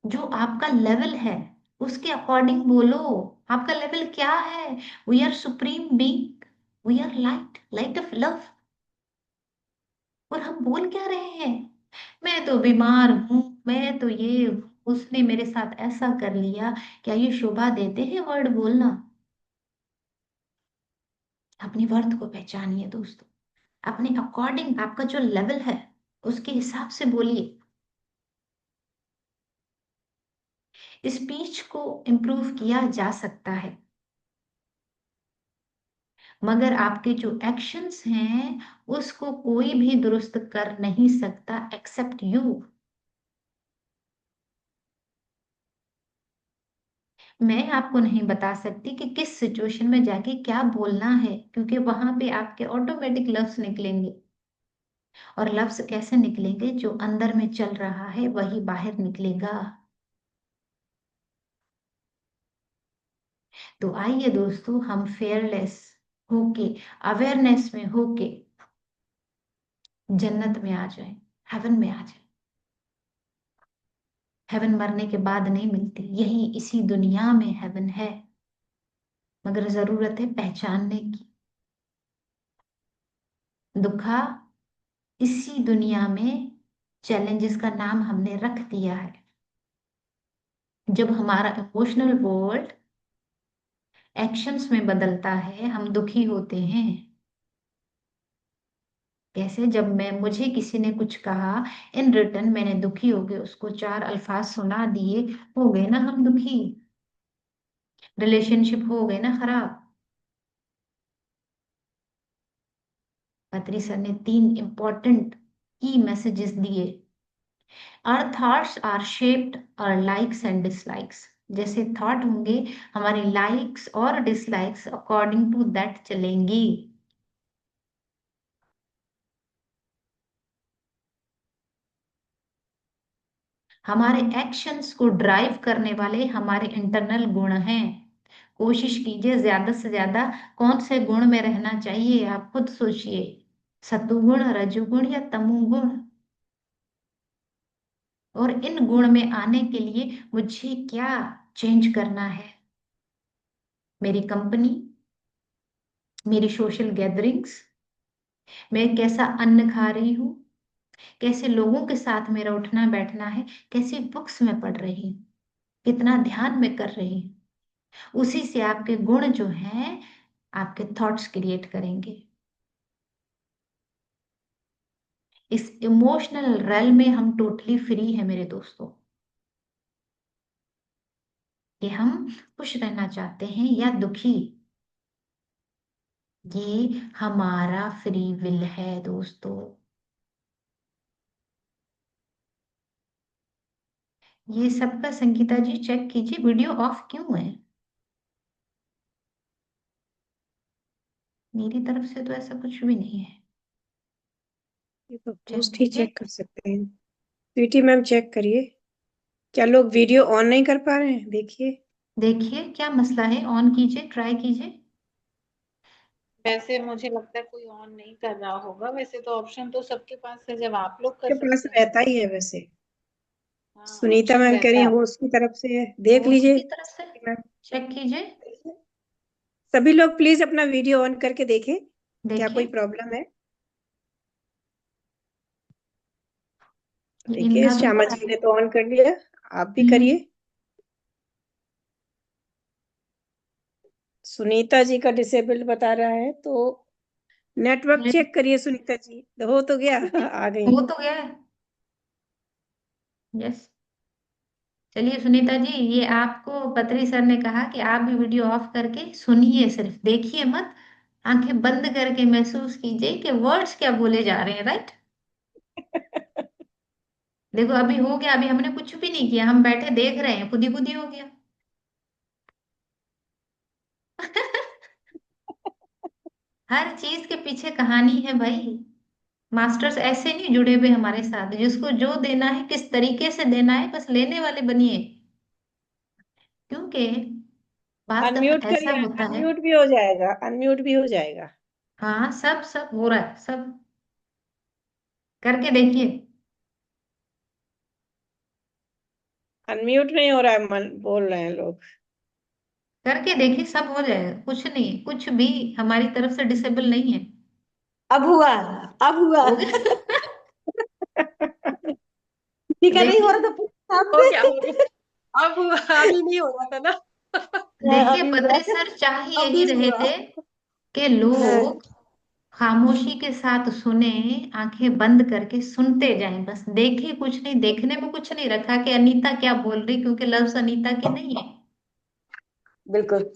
जो आपका लेवल है उसके अकॉर्डिंग बोलो। आपका लेवल क्या है? We are supreme being, we are light, light of love. और हम बोल क्या रहे हैं? मैं तो बीमार हूँ, मैं तो ये हूँ, उसने मेरे साथ ऐसा कर लिया। क्या ये शोभा देते हैं वर्ड बोलना? अपनी वर्थ को पहचानिए दोस्तों। अपने अकॉर्डिंग आपका जो लेवल है उसके हिसाब से बोलिए। स्पीच को इम्प्रूव किया जा सकता है, मगर आपके जो एक्शंस हैं उसको कोई भी दुरुस्त कर नहीं सकता एक्सेप्ट यू। मैं आपको नहीं बता सकती कि किस सिचुएशन में जाके क्या बोलना है, क्योंकि वहां पे आपके ऑटोमेटिक लफ्ज निकलेंगे। और लफ्ज कैसे निकलेंगे? जो अंदर में चल रहा है वही बाहर निकलेगा। तो आइए दोस्तों, हम फेयरलेस होके, अवेयरनेस में होके जन्नत में आ जाएं, हेवन में आ जाएं। हेवन मरने के बाद नहीं मिलती, यही इसी दुनिया में हेवन है, मगर जरूरत है पहचानने की। दुखा, इसी दुनिया में चैलेंजेस का नाम हमने रख दिया है। जब हमारा इमोशनल वर्ल्ड एक्शंस में बदलता है हम दुखी होते हैं। कैसे? जब मैं, मुझे किसी ने कुछ कहा, इन रिटर्न मैंने दुखी हो गए, उसको चार अल्फाज सुना दिए, हो गए ना हम दुखी। रिलेशनशिप हो गए ना खराब। पत्री सर ने तीन इंपॉर्टेंट की मैसेजेस दिए। Our thoughts are shaped our likes and dislikes. जैसे थॉट होंगे, हमारी लाइक्स और डिसलाइक्स अकॉर्डिंग टू दैट चलेंगी। हमारे एक्शंस को ड्राइव करने वाले हमारे इंटरनल गुण हैं। कोशिश कीजिए ज्यादा से ज्यादा कौन से गुण में रहना चाहिए, आप खुद सोचिए। सतुगुण, रजोगुण या तमोगुण? और इन गुण में आने के लिए मुझे क्या चेंज करना है? मेरी कंपनी, मेरी सोशल गैदरिंग्स, मैं कैसा अन्न खा रही हूँ, कैसे लोगों के साथ मेरा उठना बैठना है, कैसी बुक्स मैं पढ़ रही हूँ, कितना ध्यान मैं कर रही हूँ। उसी से आपके गुण जो हैं आपके थॉट्स क्रिएट करेंगे। इस इमोशनल रेल में हम टोटली फ्री है मेरे दोस्तों, कि हम खुश रहना चाहते हैं या दुखी, ये हमारा फ्री विल है दोस्तों। ये सबका संगीता जी चेक कीजिए, वीडियो ऑफ क्यों है? मेरी तरफ से तो ऐसा कुछ भी नहीं है। ये तो चेक होस्ट ही कीजिए। चेक कर सकते हैं। स्वीटी मैम चेक करिए, क्या लोग वीडियो ऑन नहीं कर पा रहे हैं, देखिए। देखिए क्या मसला है, ऑन कीजिए, ट्राई कीजिए। वैसे मुझे लगता है कोई ऑन नहीं कर रहा होगा, वैसे तो ऑप्शन तो सबके पास है, जब आप लोग कर के पास सकते हैं। रहता ही है वैसे। हाँ, सुनीता ऑप्शन मैम कह रही रहता है है। होस्ट की तरफ से है, देख होस्ट लीजिए। की तरफ से चेक कीजिए। सभी लोग प्लीज अपना वीडियो ऑन करके देखें, क्या कोई देखिए प्रॉब्लम है। ये देखिए इनका भी हो श्यामा रहा जी है। ने तो ऑन कर लिया, आप भी हम्म। करिए। सुनीता जी का डिसेबल्ड बता रहा है, तो नेटवर्क चेक करिए सुनीता जी, हो तो गया आ गई। हो तो गया है। यस। चलिए सुनीता जी, ये आपको पत्री सर ने कहा कि आप भी वीडियो ऑफ करके सुनिए, सिर्फ देखिए मत। आंखें बंद करके महसूस कीजिए कि वर्ड्स क्या बोले जा रहे हैं, राइट? देखो अभी हो गया, अभी हमने कुछ भी नहीं किया, हम बैठे देख रहे हैं, खुद ही हो गया। हर चीज के पीछे कहानी है भाई। मास्टर्स ऐसे नहीं जुड़े हुए हमारे साथ, जिसको जो देना है किस तरीके से देना है बस लेने वाले बनिए। क्योंकि बात दफा अनम्यूट ऐसा करिए, होता है। अनम्यूट भी हो जाएगा, अनम्यूट भी हो जाएगा। हाँ सब सब हो रहा है, सब करके देखिए। अनम्यूट नहीं हो रहा है, मन बोल रहे हैं लोग। करके देखिए, सब हो जाएगा, कुछ नहीं, कुछ भी हमारी तरफ से डिसेबल नहीं है। अब हुआ, अब हुआ। हो गया। ठीक है, नहीं हो देखिए, रहा था सामने। हो गया, हो गया। अब हुआ, अभी नहीं हो रहा था ना। हाँ, देखिए अभी हुआ। पत्री सर चाह यही अभी रहे हुआ। थे कि हाँ, लोग खामोशी के साथ सुने, आंखें बंद करके सुनते जाएं, बस देखे कुछ नहीं, देखने में कुछ नहीं रखा कि अनीता क्या बोल रही, क्योंकि लफ्ज अनीता के नहीं है। बिल्कुल।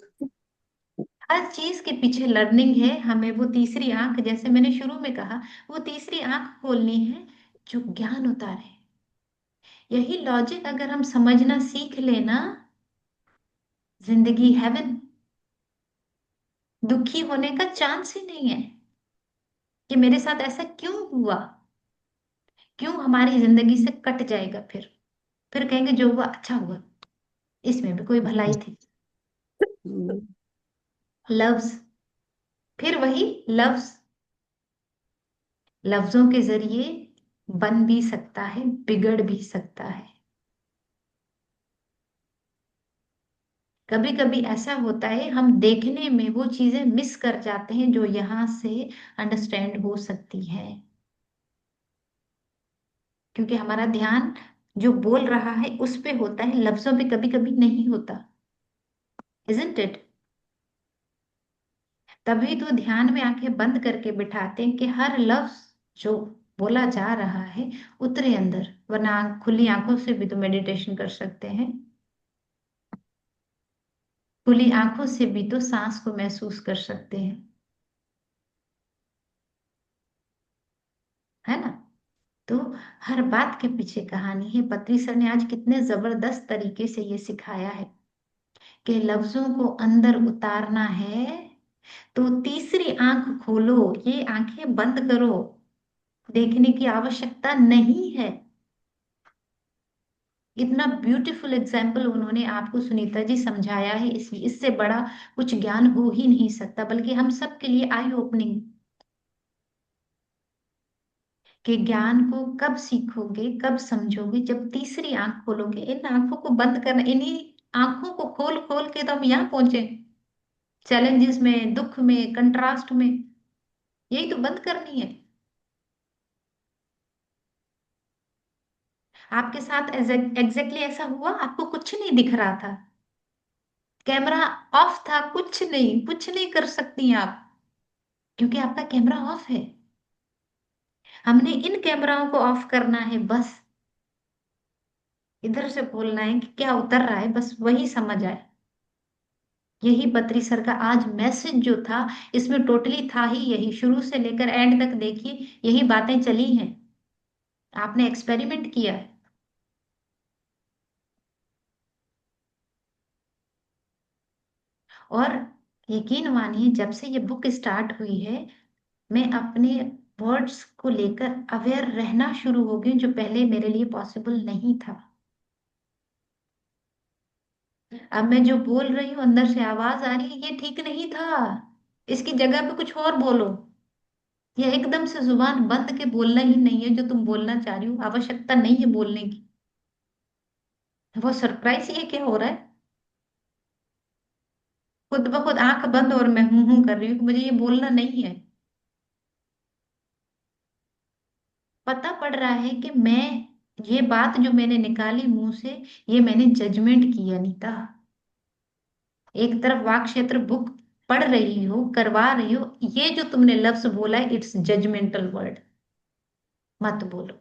हर चीज के पीछे लर्निंग है, हमें वो तीसरी आंख, जैसे मैंने शुरू में कहा, वो तीसरी आंख खोलनी है जो ज्ञान उतारे। यही लॉजिक अगर हम समझना सीख लेना, जिंदगी हेवन। दुखी होने का चांस ही नहीं है कि मेरे साथ ऐसा क्यों हुआ, क्यों हमारी जिंदगी से कट जाएगा। फिर कहेंगे जो हुआ अच्छा हुआ, इसमें भी कोई भलाई थी। हम्म, लफ्ज, फिर वही लफ्ज, लफ्जों के जरिए बन भी सकता है, बिगड़ भी सकता है। कभी कभी ऐसा होता है हम देखने में वो चीजें मिस कर जाते हैं जो यहाँ से अंडरस्टैंड हो सकती है, क्योंकि हमारा ध्यान जो बोल रहा है उस पे होता है, लफ्जों पे कभी कभी नहीं होता। Isn't it? तभी तो ध्यान में आंखें बंद करके बिठाते हैं कि हर लफ्ज जो बोला जा रहा है उतरे अंदर, वरना खुली आंखों से भी तो मेडिटेशन कर सकते हैं। खुली आंखों से भी तो सांस को महसूस कर सकते हैं, है ना? तो हर बात के पीछे कहानी है। पत्री सर ने आज कितने जबरदस्त तरीके से ये सिखाया है कि लफ्जों को अंदर उतारना है तो तीसरी आंख खोलो, ये आंखें बंद करो, देखने की आवश्यकता नहीं है। इतना ब्यूटीफुल एग्जाम्पल उन्होंने आपको सुनीता जी समझाया है, इससे बड़ा कुछ ज्ञान हो ही नहीं सकता, बल्कि हम सब के लिए आई ओपनिंग। कि ज्ञान को कब सीखोगे, कब समझोगे, जब तीसरी आंख खोलोगे। इन आंखों को बंद करना, इन्हीं आंखों को खोल खोल के तो हम यहाँ पहुंचे, चैलेंजेस में, दुख में, कंट्रास्ट में। यही तो बंद करनी है। आपके साथ एग्जैक्टली ऐसा हुआ, आपको कुछ नहीं दिख रहा था, कैमरा ऑफ था, कुछ नहीं कर सकती आप, क्योंकि आपका कैमरा ऑफ है। हमने इन कैमराओं को ऑफ करना है, बस इधर से बोलना है कि क्या उतर रहा है, बस वही समझ आए। यही बद्री सर का आज मैसेज जो था, इसमें टोटली था ही यही, शुरू से लेकर एंड तक देखिए यही बातें चली हैं। आपने एक्सपेरिमेंट किया है। और यकीन मानिए, जब से ये बुक स्टार्ट हुई है, मैं अपने वर्ड्स को लेकर अवेयर रहना शुरू हो गई, जो पहले मेरे लिए पॉसिबल नहीं था। अब मैं जो बोल रही हूँ, अंदर से आवाज आ रही है, ये ठीक नहीं था, इसकी जगह पे कुछ और बोलो। या एकदम से जुबान बंद के बोलना ही नहीं है जो तुम बोलना चाह रही हो, आवश्यकता नहीं है बोलने की। वो सरप्राइज ये क्या हो रहा है, खुद ब खुद आंख बंद और मैं हूं कर रही हूँ कि मुझे ये बोलना नहीं है। पता पड़ रहा है कि मैं, ये बात जो मैंने निकाली मुंह से, ये मैंने जजमेंट की अनीता। एक तरफ वाक क्षेत्र बुक पढ़ रही हो, करवा रही हो, ये जो तुमने लफ्ज बोला है, इट्स जजमेंटल वर्ड, मत बोलो।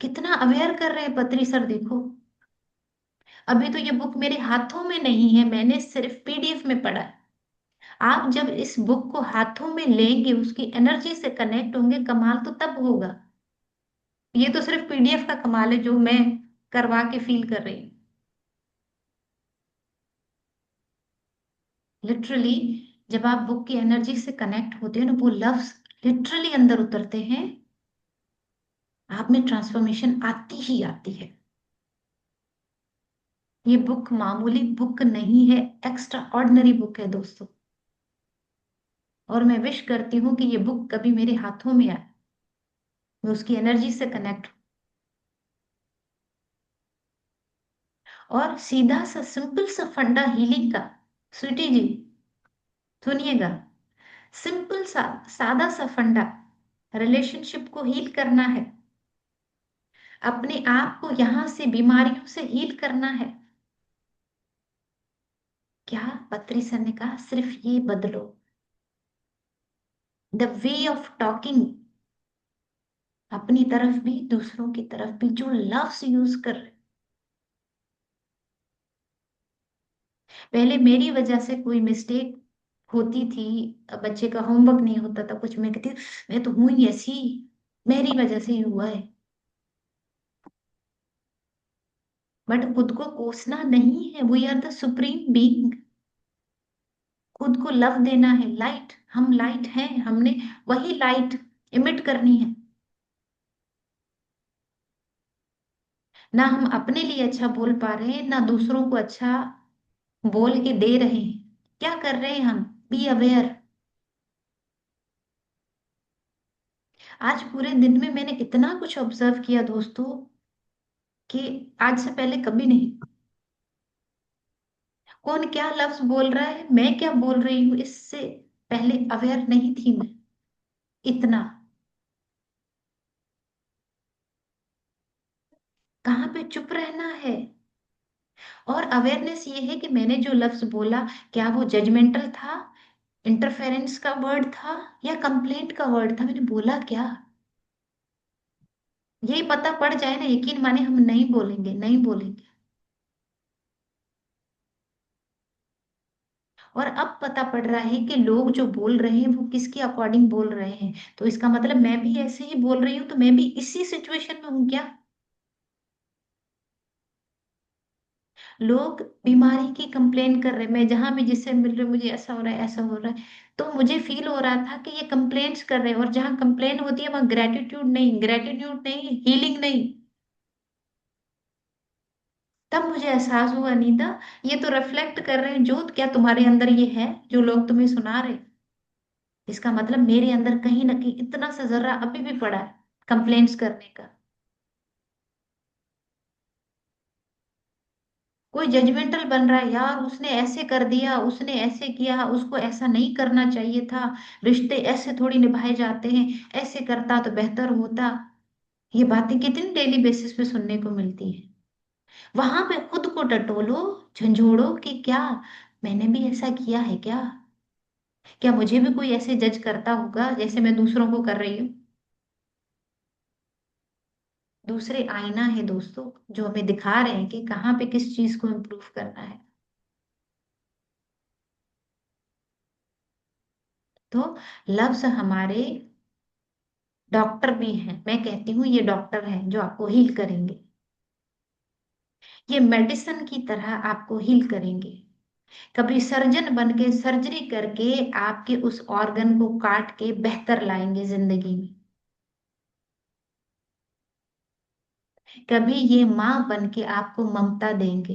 कितना अवेयर कर रहे हैं पत्री सर, देखो। अभी तो ये बुक मेरे हाथों में नहीं है, मैंने सिर्फ पीडीएफ में पढ़ा है। आप जब इस बुक को हाथों में लेंगे, उसकी एनर्जी से कनेक्ट होंगे, कमाल तो तब होगा। ये तो सिर्फ पीडीएफ का कमाल है जो मैं करवा के फील कर रही हूँ। लिटरली, जब आप बुक की एनर्जी से कनेक्ट होते हो ना, वो लफ्ज लिटरली अंदर उतरते हैं, आप में ट्रांसफॉर्मेशन आती ही आती है। ये बुक मामूली बुक नहीं है, एक्स्ट्रा ऑर्डिनरी बुक है दोस्तों। और मैं विश करती हूँ कि ये बुक कभी मेरे हाथों में आए, मैं उसकी एनर्जी से कनेक्ट। और सीधा सा सिंपल सा फंडा हीलिंग का, स्वीटी जी सुनिएगा, सिंपल सा सादा सा फंडा, रिलेशनशिप को हील करना है, अपने आप को यहां से बीमारियों से हील करना है। क्या पत्री सर ने कहा, सिर्फ ये बदलो, द वे ऑफ टॉकिंग, अपनी तरफ भी दूसरों की तरफ भी जो लफ्ज यूज कर रहे। पहले मेरी वजह से कोई मिस्टेक होती थी, बच्चे का होमवर्क नहीं होता था कुछ, मैं कहती मैं तो हूं ही ऐसी, मेरी वजह से ही हुआ है। बट खुद को कोसना नहीं है, we are the supreme being. खुद को लव देना है, लाइट, हम लाइट हैं, हमने वही लाइट इमिट करनी है। ना हम अपने लिए अच्छा बोल पा रहे हैं, ना दूसरों को अच्छा बोल के दे रहे हैं। क्या कर रहे हैं हम, बी अवेयर। आज पूरे दिन में मैंने इतना कुछ ऑब्जर्व किया दोस्तों, कि आज से पहले कभी नहीं। कौन क्या लफ्ज बोल रहा है, मैं क्या बोल रही हूँ, इससे पहले अवेयर नहीं थी मैं इतना। कहाँ पे चुप रहना है। और अवेयरनेस ये है कि मैंने जो लफ्ज बोला, क्या वो जजमेंटल था, इंटरफेरेंस का वर्ड था, या कंप्लेंट का वर्ड था, मैंने बोला क्या। यही पता पड़ जाए ना, यकीन माने हम नहीं बोलेंगे, नहीं बोलेंगे। और अब पता पड़ रहा है कि लोग जो बोल रहे हैं वो किसके अकॉर्डिंग बोल रहे हैं, तो इसका मतलब मैं भी ऐसे ही बोल रही हूँ, तो मैं भी इसी सिचुएशन में हूँ क्या। लोग बीमारी की कंप्लेन कर रहे हैं, मैं जहां भी जिससे मिल रही हूँ, मुझे ऐसा हो रहा है, ऐसा हो रहा है, तो मुझे फील हो रहा था कि ये कंप्लेंट्स कर रहे हैं, और जहां कंप्लेन होती है वहां ग्रेटिट्यूड नहीं, ग्रेटिट्यूड नहीं, हीलिंग नहीं। तब मुझे एहसास हुआ, अनीता, ये तो रिफ्लेक्ट कर रहे हैं जो, क्या तुम्हारे अंदर ये है जो लोग तुम्हें सुना रहे। इसका मतलब मेरे अंदर कहीं ना कहीं इतना सा जर्रा अभी भी पड़ा है कंप्लेंट्स करने का। कोई जजमेंटल बन रहा है, यार उसने ऐसे कर दिया, उसने ऐसे किया, उसको ऐसा नहीं करना चाहिए था, रिश्ते ऐसे थोड़ी निभाए जाते हैं, ऐसे करता तो बेहतर होता। ये बातें कितनी डेली बेसिस पे सुनने को मिलती है। वहां पे खुद को टटोलो, झंझोड़ो कि क्या मैंने भी ऐसा किया है क्या, क्या मुझे भी कोई ऐसे जज करता होगा जैसे मैं दूसरों को कर रही हूँ। दूसरे आईना है दोस्तों, जो हमें दिखा रहे हैं कि कहाँ पे किस चीज को इम्प्रूव करना है। तो लफ्ज हमारे डॉक्टर भी हैं, मैं कहती हूँ ये डॉक्टर हैं जो आपको हील करेंगे। ये मेडिसिन की तरह आपको हील करेंगे। कभी सर्जन बन के सर्जरी करके आपके उस ऑर्गन को काट के बेहतर लाएंगे जिंदगी में। कभी ये माँ बन के आपको ममता देंगे।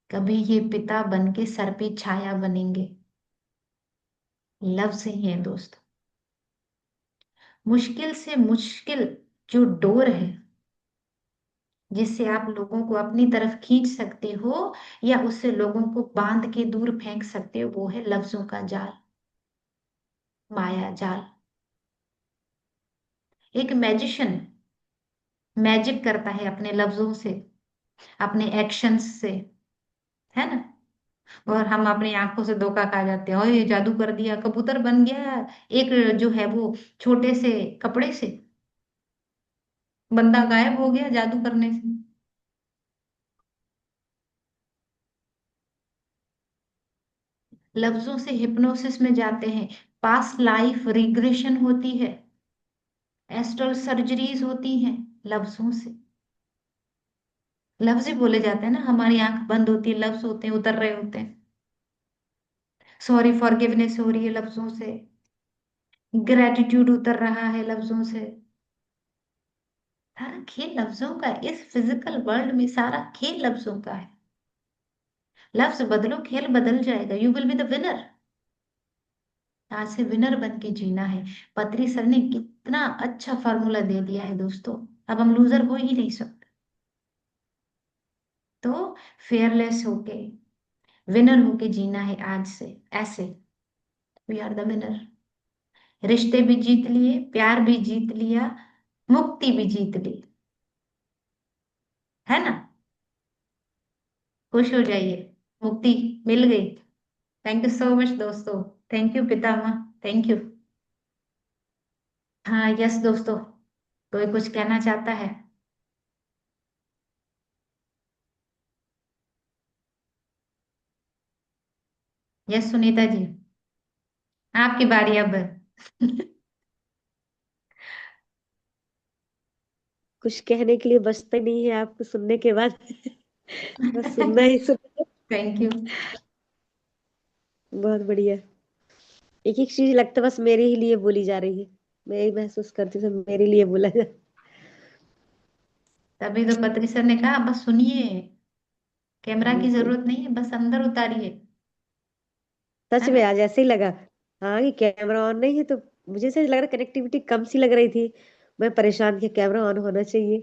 कभी ये पिता बन के सर पे छाया बनेंगे। लफ्ज ही है दोस्त। मुश्किल से मुश्किल जो डोर है जिससे आप लोगों को अपनी तरफ खींच सकते हो या उससे लोगों को बांध के दूर फेंक सकते हो, वो है लफ्जों का जाल, माया जाल। एक मैजिशियन मैजिक करता है अपने लफ्जों से, अपने एक्शंस से, है ना। और हम अपनी आंखों से धोखा खा जाते हैं, और ये जादू कर दिया, कबूतर बन गया एक जो है वो छोटे से कपड़े से, बंदा गायब हो गया जादू करने से। लफ्जों से हिप्नोसिस में जाते हैं, पास्ट लाइफ रिग्रेशन होती है, एस्ट्रल सर्जरीज होती हैं लफ्जों से। लफ्ज ही बोले जाते हैं ना, हमारी आंख बंद होती है, लफ्ज होते हैं उतर रहे होते हैं। सॉरी फॉरगिवनेस हो रही है लफ्जों से, ग्रेटिट्यूड उतर रहा है लफ्जों से। सारा खेल लफ्जों का है। इस फिजिकल वर्ल्ड में सारा खेल लफ्जों का है। लफ्ज बदलो, खेल बदल जाएगा, you will be the winner. आज से विनर बन के जीना है। पत्री सर ने कितना अच्छा फॉर्मूला दे दिया है दोस्तों, अब हम लूजर हो ही नहीं सकते। तो फेयरलेस होके विनर होके जीना है आज से, ऐसे। We are the winner. रिश्ते भी जीत लिए, प्यार भी जीत लिया, मुक्ति भी जीत ली, है ना। खुश हो जाइए, मुक्ति मिल गई। थैंक यू सो मच दोस्तों। Thank you Pitamah. Thank you. हाँ यस दोस्तों, कोई कुछ कहना चाहता है? यस सुनीता जी, आपकी बारी अब। कुछ कहने के लिए बचता नहीं है आपको सुनने के बाद। बस सुनना ही सुनना। Thank you. बहुत बढ़िया। एक एक चीज लगता है बस मेरे ही लिए बोली जा रही है। मैं यही महसूस करती हूँ सब मेरे लिए बोला जा। तभी तो पत्री सर ने कहा बस सुनिए, कैमरा की बिल्कुल। जरूरत नहीं है, बस अंदर उतारिए, सच है में ना। आज ऐसे ही लगा। हाँ कि कैमरा ऑन नहीं है तो मुझे ऐसे लग रहा कनेक्टिविटी कम सी लग रही थी। मैं परेशान कि कैमरा ऑन होना चाहिए।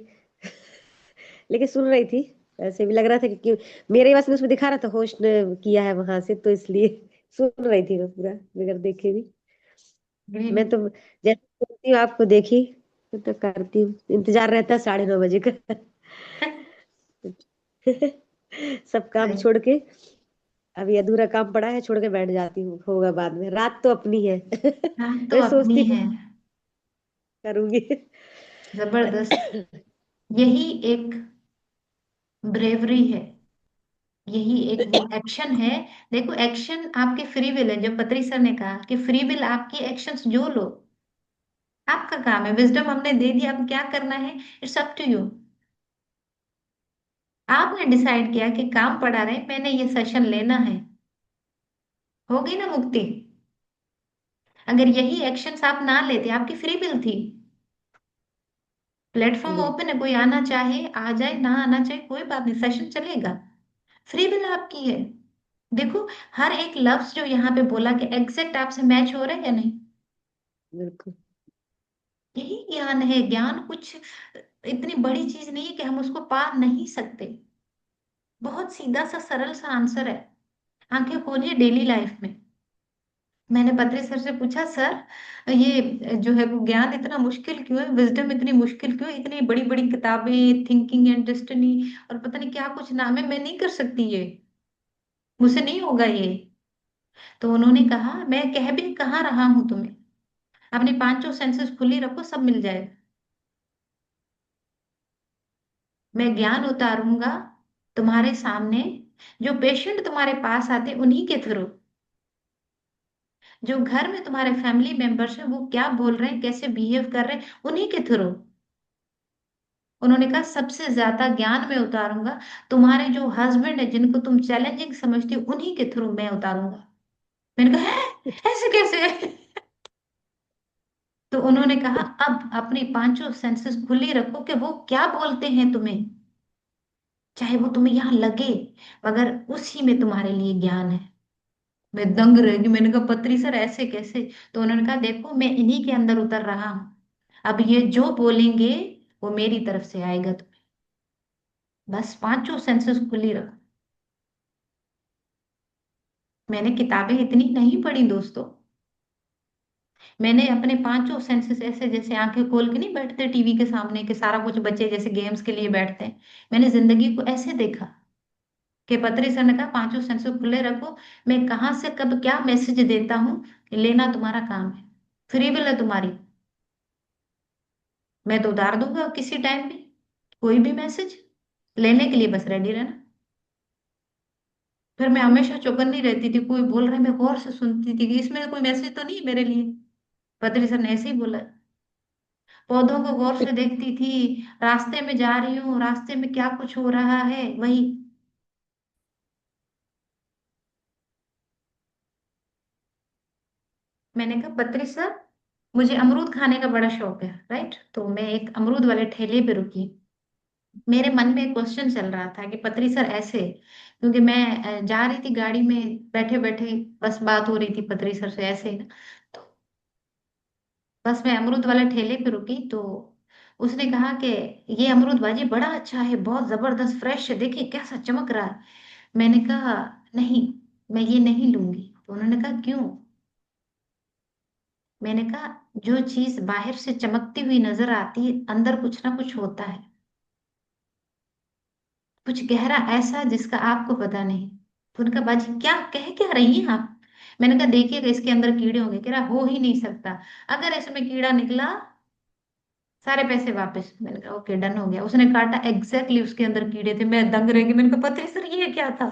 लेकिन सुन रही थी। ऐसे भी लग रहा था कि मेरे बस में उसमें दिखा रहा था होस्ट ने किया है वहां से तो इसलिए सुन रही थी मैं पूरा बगैर देखे भी। मैं ग्रेट। तो जैसे सुनती हूँ आपको देखी तो करती हूँ इंतजार रहता है 9:30 बजे का। सब काम छोड़ के अभी अधूरा काम पड़ा है छोड़ के बैठ जाती हूँ होगा बाद में रात तो अपनी है। हाँ तो तो अपनी सोचती हूँ है। करूंगी। जबरदस्त। यही एक ब्रेवरी है, यही एक वो एक्शन है। देखो एक्शन आपके फ्री विल है, जब पत्री सर ने कहा कि फ्री विल आपकी एक्शंस जो लो, आपका काम है, विजडम हमने दे दिया, अब क्या करना है इट्स अप टू यू। आपने डिसाइड किया कि काम पड़ा रहे, मैंने ये सेशन लेना है, होगी ना मुक्ति। अगर यही एक्शंस आप ना लेते, आपकी फ्री विल थी, प्लेटफॉर्म बिल्कुल। ओपन है, कोई आना चाहे आ जाए, ना आना चाहे कोई बात नहीं, सेशन चलेगा। फ्री विल आपकी है। देखो हर एक लफ्ज जो यहाँ पे बोला कि एग्जैक्ट आपसे मैच हो रहा है या नहीं, बिल्कुल। यही ज्ञान है। ज्ञान कुछ इतनी बड़ी चीज नहीं है कि हम उसको पा नहीं सकते। बहुत सीधा सा सरल सा आंसर है, आंखें खोलिए डेली लाइफ में, मैंने पत्री सर से पूछा, सर ये जो है वो ज्ञान इतना मुश्किल क्यों है, विजडम इतनी मुश्किल क्यों है, इतनी बड़ी बड़ी किताबें, थिंकिंग एंड डेस्टिनी और पता नहीं क्या कुछ नाम है, मैं नहीं कर सकती ये, मुझसे नहीं होगा ये। तो उन्होंने कहा, मैं कह भी कहाँ रहा हूं तुम्हें, अपने पांचों सेंसेस खुली रखो, सब मिल जाएगा। मैं ज्ञान उतारूंगा तुम्हारे सामने, जो पेशेंट तुम्हारे पास आते उन्हीं के थ्रू, जो घर में तुम्हारे फैमिली मेंबर्स हैं वो क्या बोल रहे हैं, कैसे बिहेव कर रहे हैं, उन्हीं के थ्रू। उन्होंने कहा सबसे ज्यादा ज्ञान मैं उतारूंगा तुम्हारे जो हस्बैंड है, जिनको तुम चैलेंजिंग समझती हो, उन्हीं के थ्रू मैं उतारूंगा। मैंने कहा, "हैं? ऐसे कैसे?" तो उन्होंने कहा, अब अपनी पांचों सेंसेस खुली रखो कि वो क्या बोलते हैं तुम्हें, चाहे वो तुम्हें यहाँ लगे, मगर उसी में तुम्हारे लिए ज्ञान है। मैं दंग रह गई, मैंने कहा पत्री सर ऐसे कैसे? तो उन्होंने कहा, देखो मैं इन्हीं के अंदर उतर रहा हूं, अब ये जो बोलेंगे वो मेरी तरफ से आएगा तुम्हें, बस पांचों सेंसेस खुली रखो। मैंने किताबें इतनी नहीं पढ़ी दोस्तों, मैंने अपने पांचों सेंसेस ऐसे जैसे आंखें खोल के नहीं बैठते टीवी के सामने कि सारा कुछ बच्चे जैसे गेम्स के लिए बैठते हैं, मैंने जिंदगी को ऐसे देखा कि पत्री सर ने कहा पांचों सेंसेस खुले रखो, मैं कहाँ से कब क्या मैसेज देता हूँ, लेना तुम्हारा काम है, फ्री विल है तुम्हारी, मैं तो उतार दूंगा किसी टाइम भी कोई भी मैसेज, लेने के लिए बस रेडी रहना। फिर मैं हमेशा चौकन्नी रहती थी, कोई बोल रहा है मैं गौर से सुनती थी कि इसमें कोई मैसेज तो नहीं है मेरे लिए। पत्री सर ने ऐसे ही बोला। पौधों को गौर से देखती थी, रास्ते में जा रही हूँ, रास्ते में क्या कुछ हो रहा है वही। मैंने कहा पत्री सर, मुझे अमरूद खाने का बड़ा शौक है, राइट? तो मैं एक अमरूद वाले ठेले पे रुकी, मेरे मन में एक क्वेश्चन चल रहा था कि पत्री सर ऐसे, क्योंकि मैं जा रही थी गाड़ी में, बैठे बैठे बस बात हो रही थी पत्री सर से ऐसे ही ना। तो बस मैं अमरूद वाले ठेले पे रुकी, तो उसने कहा कि ये अमरूद बाजी बड़ा अच्छा है, बहुत जबरदस्त फ्रेश है, देखिए कैसा चमक रहा है। मैंने कहा, नहीं, मैं ये नहीं लूंगी। तो उन्होंने कहा, क्यों? मैंने कहा, जो चीज बाहर से चमकती हुई नजर आती है, अंदर कुछ ना कुछ होता है, कुछ गहरा ऐसा जिसका आपको पता नहीं। तो उनका, बाजी क्या कह क्या रही हैं आप? मैंने कहा, देखिएगा इसके अंदर कीड़े होंगे। कह रहा, हो ही नहीं सकता, अगर इसमें कीड़ा निकला सारे पैसे वापस। मैंने कहा ओके डन हो गया। उसने काटा, एग्जैक्टली उसके अंदर कीड़े थे, मैं दंग रह गई। मैंने कहा पत्री सर ये क्या था?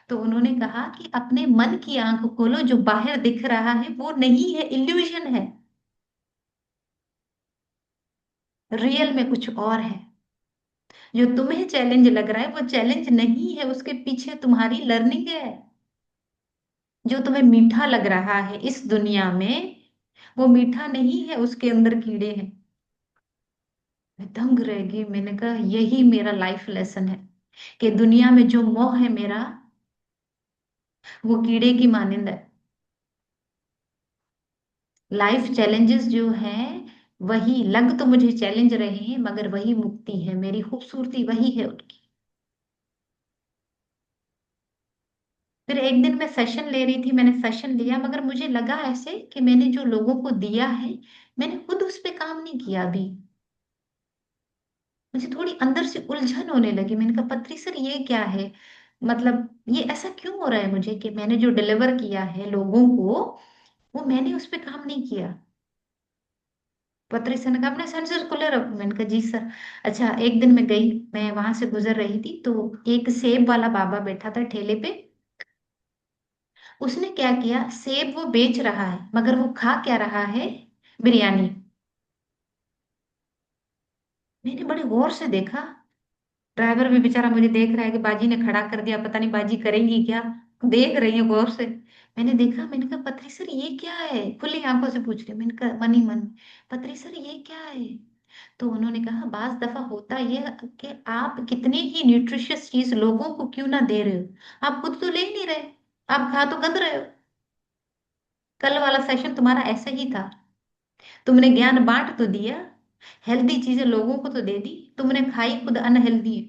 तो उन्होंने कहा कि अपने मन की आंख खोलो, जो बाहर दिख रहा है वो नहीं है, इल्यूजन है, रियल में कुछ और है। जो तुम्हें चैलेंज लग रहा है वो चैलेंज नहीं है, उसके पीछे तुम्हारी लर्निंग है। जो तुम्हें मीठा लग रहा है इस दुनिया में, वो मीठा नहीं है, उसके अंदर कीड़े हैं। मैं दंग रह गई, मैंने कहा यही मेरा लाइफ लेसन है, कि दुनिया में जो मोह है मेरा, वो कीड़े की मानिंद है। लाइफ चैलेंजेस जो हैं, वही लग तो मुझे चैलेंज रहे हैं, मगर वही मुक्ति है, मेरी खूबसूरती वही है उनकी। फिर एक दिन मैं सेशन ले रही थी, मैंने सेशन लिया, मगर मुझे लगा ऐसे कि मैंने जो लोगों को दिया है, मैंने खुद उस पे काम नहीं किया अभी। मुझे थोड़ी अंदर से उलझन होने लगी, मैंने कहा पत्री सर ये क्या है, मतलब ये ऐसा क्यों हो रहा है मुझे कि मैंने जो डिलीवर किया है लोगों को, वो मैंने उस पे काम नहीं किया। पत्री सर ने कहा अपने सेंसर खुले रखो। मैंने कहा जी सर। अच्छा, एक दिन मैं गई, मैं वहां से गुजर रही थी, तो एक सेब वाला बाबा बैठा था ठेले पे। उसने क्या किया, सेब वो बेच रहा है मगर वो खा क्या रहा है, बिरयानी। मैंने बड़े गौर से देखा, ड्राइवर भी बेचारा मुझे देख रहा है कि बाजी ने खड़ा कर दिया, पता नहीं बाजी करेंगी क्या, देख रही है गौर से। मैंने देखा, मैंने कहा पत्री सर ये क्या है, खुली आंखों से पूछ रही, मैंने कहा मन ही मन, पत्री सर ये क्या है? तो उन्होंने कहा, बाज दफा होता यह कि आप कितनी ही न्यूट्रिशियस चीज लोगों को क्यों ना दे रहे हो, आप खुद तो ले ही नहीं रहे, आप खा तो गंद रहे हो। कल वाला सेशन तुम्हारा ऐसा ही था, तुमने ज्ञान बांट तो दिया, हेल्दी चीजें लोगों को तो दे दी, तुमने खाई खुद अनहेल्दी।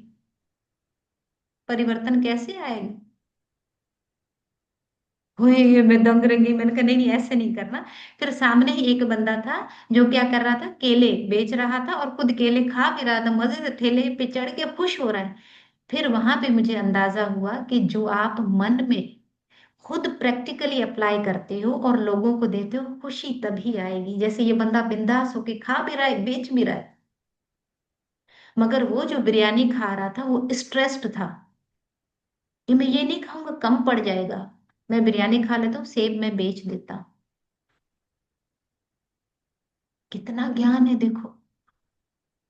परिवर्तन कैसे आएगा? हुई, मैं दंग रह गई। मैंने कहा नहीं नहीं, ऐसे नहीं करना। फिर सामने ही एक बंदा था जो क्या कर रहा था, केले बेच रहा था और खुद केले खा भी रहा था, मजे से ठेले पे चढ़ के खुश हो रहा है। फिर वहां पे मुझे अंदाजा हुआ कि जो आप मन में खुद प्रैक्टिकली अप्लाई करते हो और लोगों को देते हो, खुशी तभी आएगी। जैसे ये बंदा बिंदास होके खा भी रहा है, बेच भी रहा है, मगर वो जो बिरयानी खा रहा था वो स्ट्रेस्ड था कि मैं ये नहीं खाऊंगा, कम पड़ जाएगा, मैं बिरयानी खा लेता हूँ, सेब मैं बेच देता हूँ। कितना ज्ञान है देखो,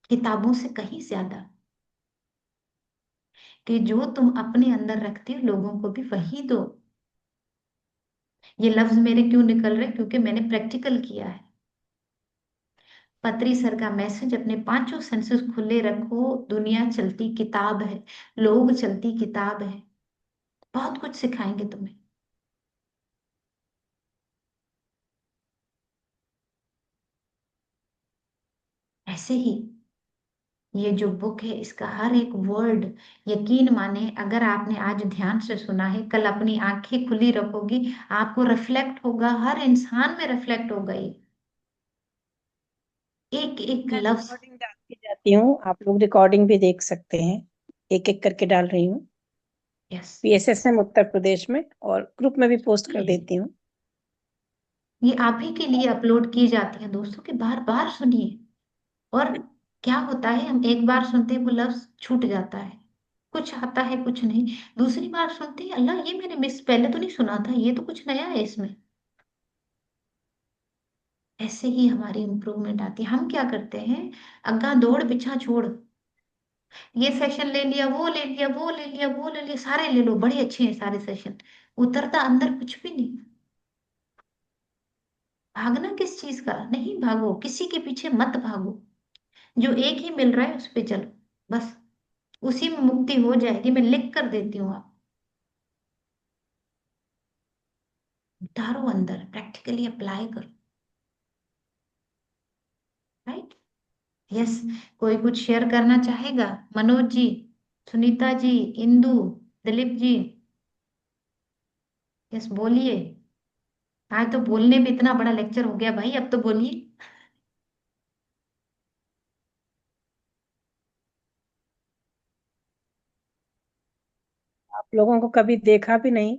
किताबों से कहीं ज्यादा, कि जो तुम अपने अंदर रखते हो लोगों को भी वही दो। ये लफ्ज मेरे क्यों निकल रहे, क्योंकि मैंने प्रैक्टिकल किया है। पत्री सर का मैसेज, अपने पांचों सेंसेस खुले रखो, दुनिया चलती किताब है, लोग चलती किताब है, बहुत कुछ सिखाएंगे तुम्हें। ऐसे ही ये जो बुक है, इसका हर एक वर्ड, यकीन माने अगर आपने आज ध्यान से सुना है, कल अपनी आंखें खुली रखोगी, आपको रिफ्लेक्ट होगा, हर इंसान में रिफ्लेक्ट होगा ये एक एक मैं लफ्ज। रिकॉर्डिंग डाल के जाती हूँ, आप लोग रिकॉर्डिंग भी देख सकते हैं। एक एक करके डाल रही हूँ, यस, PSSM उत्तर प्रदेश में, और ग्रुप में भी पोस्ट कर देती हूँ। ये आप ही के लिए अपलोड की जाती है दोस्तों, कि बार बार सुनिए। और क्या होता है, हम एक बार सुनते हैं वो लफ्ज छूट जाता है, कुछ आता है कुछ नहीं, दूसरी बार सुनते हैं अल्लाह ये मैंने मिस पहले तो नहीं सुना था, ये तो कुछ नया है इसमें। ऐसे ही हमारी इंप्रूवमेंट आती है। हम क्या करते हैं, अग्गा दौड़ पीछा छोड़, ये सेशन ले लिया, वो ले लिया, वो ले लिया, वो ले लिया, सारे ले लो, बड़े अच्छे हैं सारे सेशन, उतरता अंदर कुछ भी नहीं। भागना किस चीज का, नहीं भागो, किसी के पीछे मत भागो, जो एक ही मिल रहा है उस पे चलो, बस उसी में मुक्ति हो जाएगी। मैं लिख कर देती हूँ, आप उतारो अंदर, प्रैक्टिकली अप्लाई करो। Right, yes. कोई कुछ शेयर करना चाहेगा? मनोज जी, सुनीता जी, इंदु, दिलीप जी, यस बोलिए। आज तो बोलने में इतना बड़ा लेक्चर हो गया भाई, अब तो बोलिए। आप लोगों को कभी देखा भी नहीं,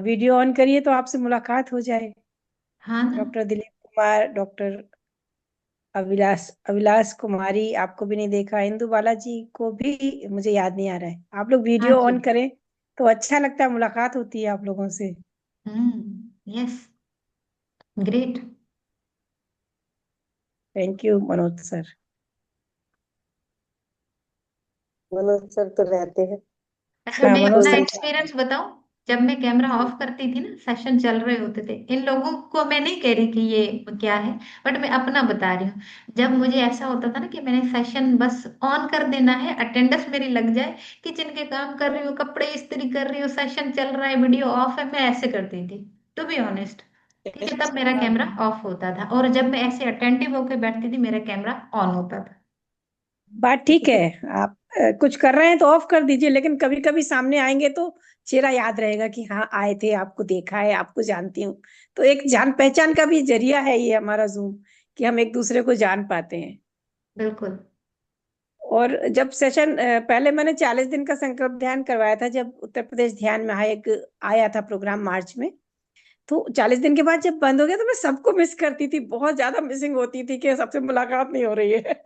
वीडियो ऑन करिए तो आपसे मुलाकात हो जाए। हाँ ना। डॉक्टर दिलीप कुमार, डॉक्टर अविलास अविलास कुमारी, आपको भी नहीं देखा। इंदु बालाजी को भी मुझे याद नहीं आ रहा है। आप लोग हाँ वीडियो जी। ऑन करें तो अच्छा लगता है, मुलाकात होती है आप लोगों से। Yes, great. Thank you Manoj sir. Manoj sir तो रहते हैं। अच्छा, हाँ मैं मनोज अपना सर। एक्सपीरियंस बताऊं। जब मैं कैमरा ऑफ करती थी ना, सेशन चल रहे होते थे, इन लोगों को मैं नहीं कह रही कि ये क्या है, बट मैं अपना बता रही हूँ। जब मुझे ऐसा होता था ना कि मैंने सेशन बस ऑन कर देना है, अटेंडेंस मेरी लग जाए, किचन के काम कर रही हूँ, कपड़े इस्त्री कर रही हूँ, सेशन चल रहा है, वीडियो ऑफ है, मैं ऐसे करती थी, टू बी ऑनेस्ट। ठीक है, तब मेरा कैमरा ऑफ होता था, और जब मैं ऐसे अटेंटिव होकर बैठती थी, मेरा कैमरा ऑन होता था। बात ठीक है। आप कुछ कर रहे हैं तो ऑफ कर दीजिए, लेकिन कभी कभी सामने आएंगे तो चेहरा याद रहेगा कि हाँ आए थे, आपको देखा है, आपको जानती हूँ। तो एक जान पहचान का भी जरिया है ये हमारा जूम, कि हम एक दूसरे को जान पाते हैं। बिल्कुल। और जब सेशन पहले मैंने 40 दिन का संकल्प ध्यान करवाया था, जब उत्तर प्रदेश ध्यान में आया था प्रोग्राम मार्च में। तो 40 दिन के बाद जब बंद हो गया तो मैं सबको मिस करती थी, बहुत ज्यादा मिसिंग होती थी कि सबसे मुलाकात नहीं हो रही है।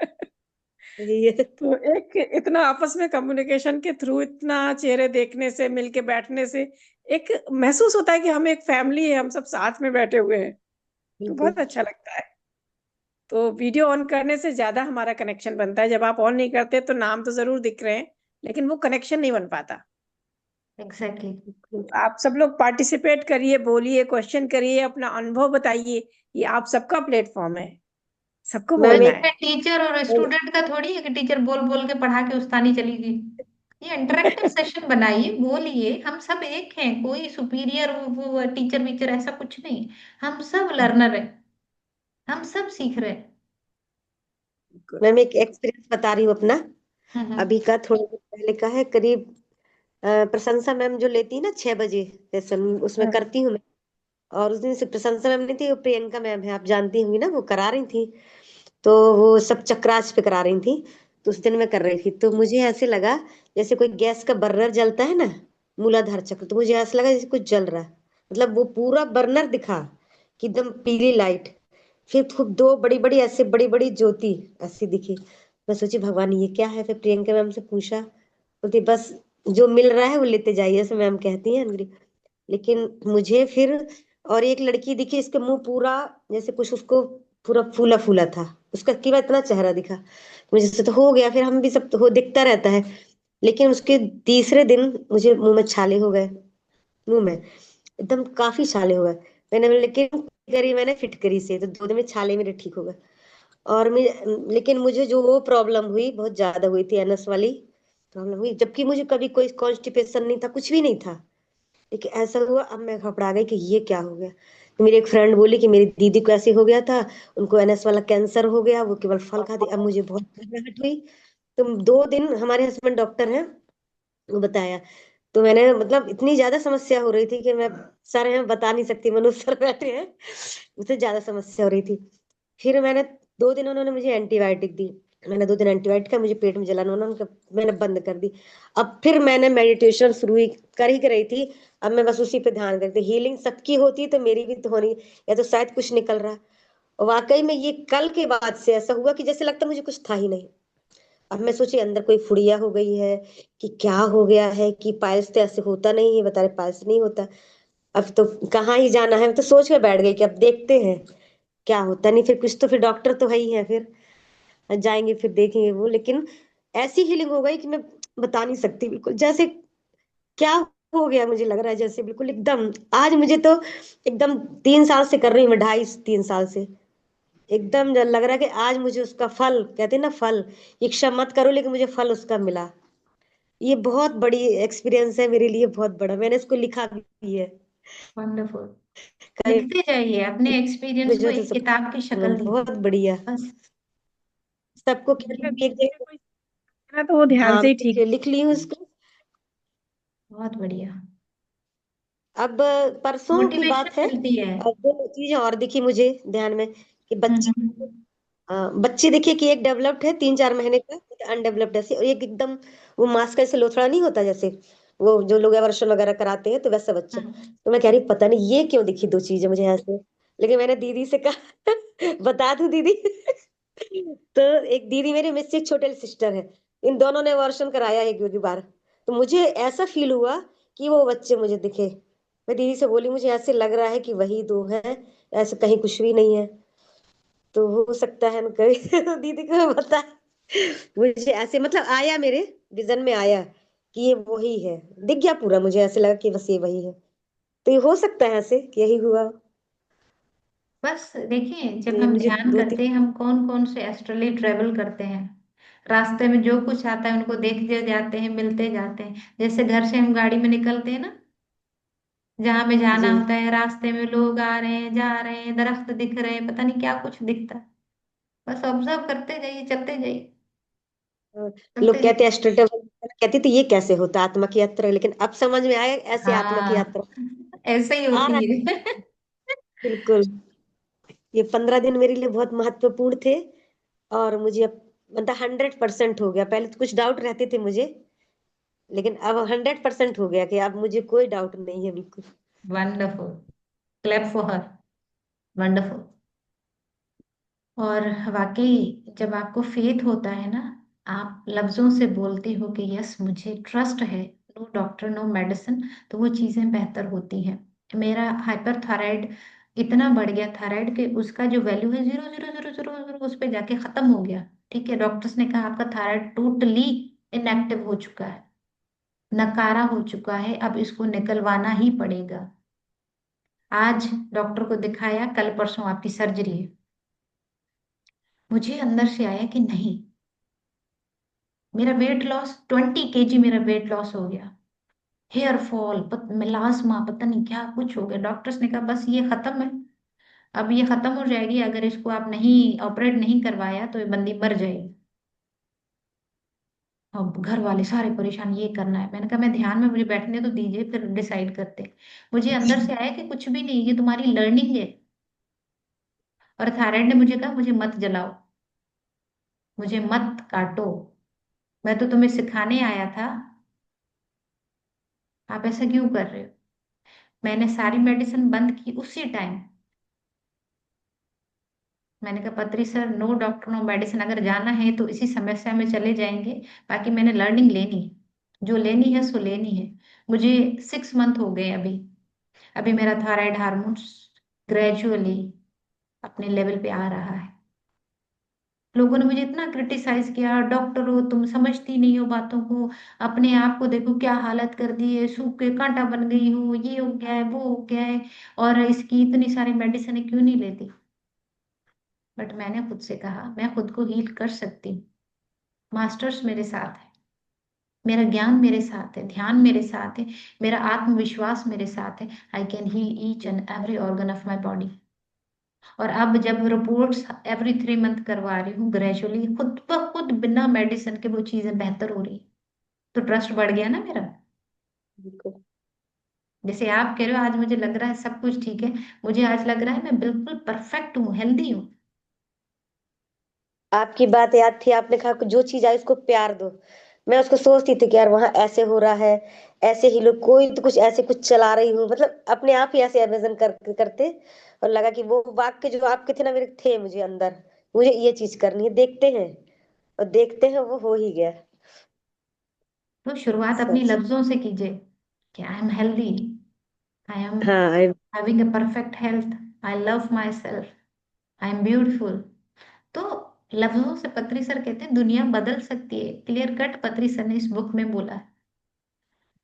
ये तो एक इतना आपस में कम्युनिकेशन के थ्रू, इतना चेहरे देखने से, मिलके बैठने से एक महसूस होता है कि हम एक फैमिली है, हम सब साथ में बैठे हुए हैं। तो बिल्कुल। बहुत अच्छा लगता है। तो वीडियो ऑन करने से ज्यादा हमारा कनेक्शन बनता है। जब आप ऑन नहीं करते तो नाम तो जरूर दिख रहे हैं, लेकिन वो कनेक्शन नहीं बन पाता। एग्जैक्टली। तो आप सब लोग पार्टिसिपेट करिए, बोलिए, क्वेश्चन करिए, अपना अनुभव बताइए। ये आप सबका प्लेटफॉर्म है, सबको मैम बोलना और एक है। टीचर और स्टूडेंट का थोड़ी है कि टीचर बोल बोल के पढ़ा के उस्तानी चली गई। ये इंटरेक्टिव सेशन बनाइए, बोलिए, हम सब एक हैं, कोई सुपीरियर वो टीचर वीचर ऐसा कुछ नहीं, हम सब लर्नर है, हम सब सीख रहे हैं। मैम एक एक्सपीरियंस बता रही हूँ अपना। हम्म। अभी का थोड़ा दिन पहले का है, करीब प्रशंसा मैम जो लेती है ना 6 बजे सेशन, उसमें हाँ। करती हूँ मैं। और उस दिन से प्रशंसा मैम नहीं थी, वो प्रियंका मैम है, आप जानती होंगी ना, वो करा रही थी। तो वो सब चक्रास पे करा रही थी। तो उस दिन मैं कर रही थी, तो मुझे ऐसे लगा जैसे कोई गैस का बर्नर जलता है ना, मूलाधार चक्र, तो मुझे ऐसा लगा जैसे कुछ जल रहा है। मतलब वो पूरा बर्नर दिखा कि एकदम पीली लाइट। फिर खूब दो बड़ी बड़ी ऐसे बड़ी बड़ी ज्योति ऐसी दिखी। मैं सोची भगवान ये क्या है। फिर प्रियंका मैम से पूछा, बोलती बस जो मिल रहा है वो लेते जाइए, ऐसे मैम कहती हैं अंग्रेजी। लेकिन मुझे फिर और एक लड़की दिखी, इसके मुंह पूरा जैसे कुछ उसको पूरा फूला फूला था, उसका केवल इतना चेहरा दिखा। मुझे से तो हो गया, फिर हम भी सब तो हो दिखता रहता है। लेकिन उसके तीसरे दिन मुझे मुंह में छाले हो गए, मुंह में एकदम काफी छाले हो गए। लेकिन करी मैंने फिटकरी से, तो 2 दिन में छाले मेरे ठीक हो गए। और मैं, लेकिन मुझे जो वो प्रॉब्लम हुई बहुत ज्यादा हुई थी, एनएस वाली प्रॉब्लम हुई, जबकि मुझे कभी कोई कॉन्स्टिपेशन नहीं था, कुछ भी नहीं था। लेकिन ऐसा हुआ, अब मैं घबरा गई कि ये क्या हो गया। तो मेरी एक फ्रेंड बोली कि मेरी दीदी को ऐसे हो गया था, उनको एनएस वाला कैंसर हो गया, वो केवल फल खाती। अब मुझे बहुत घबराहट हुई। तो 2 दिन हमारे हस्बैंड डॉक्टर हैं, वो बताया। तो मैंने मतलब इतनी ज्यादा समस्या हो रही थी कि मैं सर हैं बता नहीं सकती, मनुष्य सर बैठे हैं, उससे ज्यादा समस्या हो रही थी। फिर मैंने 2 दिन उन्होंने मुझे एंटीबायोटिक दी। मैंने 2 दिन एंटीबायोटिक का, मुझे पेट में जलन होना, उनका मैंने बंद कर दी। अब फिर मैंने मेडिटेशन शुरू ही कर ही रही थी। अब मैं बस उसी पे ध्यान करती, हीलिंग सबकी होती है तो मेरी भी तो होनी, या तो शायद कुछ निकल रहा है। और वाकई में ये कल के बाद से ऐसा हुआ कि जैसे लगता मुझे कुछ था ही नहीं। अब मैं सोची अंदर कोई फुड़िया हो गई है कि क्या हो गया है, कि पायल्स तो ऐसे होता नहीं है, बता रहे पायल्स नहीं होता। अब तो कहाँ ही जाना है, तो सोच के बैठ गई कि अब देखते हैं क्या होता। नहीं फिर कुछ तो, फिर डॉक्टर तो है ही है, फिर जाएंगे फिर देखेंगे वो। लेकिन ऐसी हीलिंग हो गई कि मैं बता नहीं सकती, बिल्कुल जैसे क्या हो गया, मुझे लग रहा है जैसे बिल्कुल एकदम। आज मुझे तो एकदम 3 साल से कर रही हूँ मैं, 2.5 3 साल से एकदम लग रहा है कि आज मुझे उसका फल, कहते हैं ना फल, इच्छा मत करो लेकिन मुझे फल उसका मिला। ये बहुत बड़ी एक्सपीरियंस है मेरे लिए, बहुत बड़ा, मैंने इसको लिखा भी है वंडरफुल। कहीं। लिखते जाइए अपने एक्सपीरियंस को, मुझे तो एक सब किताब की शक्ल बहुत दीजिए बढ़िया, बस। सबको घर में एक बच्चे जगह। कोई ना तो वो ध्यान हाँ से ही ठीक। लिख ली हूँ इसको। बहुत बढ़िया। अब परसों की बात मोटिवेशन है। मिलती है। अब 2 चीजें और दिखी मुझे ध्यान में कि बच्चे, हम्म। बच्चे देखिए कि एक डेवलप्ड है 3 4 महीने का, अनडेवलप्ड ऐसे, और एक एकदम वो मास्क का ऐसे लोथड़ा नहीं होता जैसे वो जो लोग एवर्शन वगैरह कराते हैं, तो वैसा बच्चा। हम्म। तो मैं कह रही पता नहीं ये क्यों दिखी 2 चीजें मुझे ऐसे। लेकिन मैंने दीदी से कहा बता दूं दीदी तो एक दीदी मेरी मुझसे छोटे सिस्टर है, इन दोनों ने एवर्शन कराया एक दो बार। तो मुझे ऐसा फील हुआ कि वो बच्चे मुझे दिखे। मैं दीदी से बोली मुझे ऐसे लग रहा है कि वही दो हैं, ऐसे कहीं कुछ भी नहीं है। तो हो सकता है ना कभी तो दीदी को मैं बता, मुझे ऐसे मतलब आया मेरे विजन में आया कि ये वही है, दिख गया पूरा, मुझे ऐसे लगा कि बस ये वही है। तो ये हो सकता है ऐसे कि यही हुआ। बस देखिए, तो जब ये हम मुझे ध्यान दो करते तीन हैं, हम कौन कौन से एस्ट्रली ट्रेवल करते हैं, रास्ते में जो कुछ आता है उनको देखते जाते हैं, मिलते जाते हैं। जैसे घर से हम गाड़ी में निकलते हैं ना, जहां में जाना जी। होता है, रास्ते में लोग आ रहे हैं, जा रहे हैं, दरख्त दिख रहे हैं, पता नहीं क्या कुछ दिखता है। बस ऑब्जर्व करते जाइए, चलते जाइए, हाँ, लोग चलते कहते जाइए। हैं एस्ट्रो ट्रैवल, कहती तो ये कैसे होता है आत्मा की यात्रा, लेकिन अब समझ में आया ऐसे आत्मा की हाँ, यात्रा ऐसे ही आ होती रहा है। है। बिल्कुल। ये 15 दिन मेरे लिए बहुत महत्वपूर्ण थे। और मुझे अब मतलब 100% हो गया, पहले तो कुछ डाउट रहते थे मुझे, लेकिन अब 100% हो गया कि अब मुझे कोई डाउट नहीं है बिल्कुल। Wonderful. Clap for her. Wonderful. और वाकई जब आपको फेथ होता है ना, आप लफ्जों से बोलते हो कि यस मुझे ट्रस्ट है, नो डॉक्टर नो मेडिसिन, तो वो चीजें बेहतर होती हैं। मेरा हाइपर थायराइड इतना बढ़ गया, थायराइड के उसका जो वैल्यू है 0.00000 उस पे जाके खत्म हो गया। ठीक है, डॉक्टर्स ने कहा आपका थायराइड टोटली इनएक्टिव हो चुका है, नकारा हो चुका है, अब इसको निकलवाना ही पड़ेगा। आज डॉक्टर को दिखाया, कल परसों आपकी सर्जरी है। मुझे अंदर से आया कि नहीं, मेरा वेट लॉस 20 kg, मेरा वेट लॉस हो गया। हेयर फॉल, मिलास्मा, पता नहीं क्या कुछ हो गया। डॉक्टर्स ने कहा बस ये खत्म है, अब ये खत्म हो जाएगी, अगर इसको आप नहीं ऑपरेट नहीं करवाया तो ये बंदी मर जाएगी। अब घर वाले सारे परेशान, ये करना है। मैंने कहा मैं ध्यान में, मुझे बैठने तो दीजिए, फिर डिसाइड करते हैं। मुझे अंदर से आया कि कुछ भी नहीं, ये तुम्हारी लर्निंग है। और थायराइड ने मुझे कहा मुझे मत जलाओ, मुझे मत काटो, मैं तो तुम्हें सिखाने आया था, आप ऐसा क्यों कर रहे हो। मैंने सारी मेडिसिन बंद की उसी टाइम। मैंने कहा Patri sir, no doctor no medicine, अगर जाना है तो इसी समस्या में चले जाएंगे, बाकी मैंने लर्निंग लेनी है, जो लेनी है सो लेनी है। मुझे 6 मंथ हो गए अभी। अभी मेरा थायराइड हार्मोन्स ग्रेजुअली अपने लेवल पे आ रहा है। लोगों ने मुझे इतना क्रिटिसाइज किया, डॉक्टर हो तुम, समझती नहीं हो बातों को, अपने आप को देखो क्या हालत कर दी है, सूख के कांटा बन गई हो, ये हो गया है, वो हो गया है, और इसकी इतनी सारी मेडिसिन क्यों नहीं लेती। बट मैंने खुद से कहा मैं खुद को हील कर सकती हूँ। मास्टर्स मेरे साथ है, मेरा ज्ञान मेरे साथ है, ध्यान मेरे साथ है, मेरा आत्मविश्वास मेरे साथ है। I can heal each and every organ of my body. और अब जब रिपोर्ट्स एवरी 3 मंथ करवा रही हूँ, ग्रेजुअली खुद ब खुद बिना मेडिसिन के वो चीजें बेहतर हो रही है, तो ट्रस्ट बढ़ गया ना मेरा। बिल्कुल। जैसे आप कह रहे हो आज मुझे लग रहा है सब कुछ ठीक है, मुझे आज लग रहा है मैं बिल्कुल परफेक्ट हूँ, हेल्दी हूँ। आपकी बात याद थी, आपने कहा कि जो चीज आई उसको प्यार दो। मैं उसको सोचती थी कि यार वहां ऐसे हो रहा है, ऐसे ही लोग, कोई तो कुछ ऐसे कुछ चला रही हूँ, मतलब अपने आप ही ऐसे इमेजिन करते। और लगा कि वो वाक्य जो आपके थे ना, मेरे थे मुझे अंदर, मुझे ये चीज करनी है, देखते हैं और देखते हैं वो हो ही गया। तो शुरुआत अपनी सच। लफ्जों से कीजिए कि I am healthy, I am हाँ having a perfect health, I love myself, I am beautiful. तो लफ्जों से पत्री सर कहते हैं दुनिया बदल सकती है, क्लियर कट पत्री सर ने इस बुक में बोला है।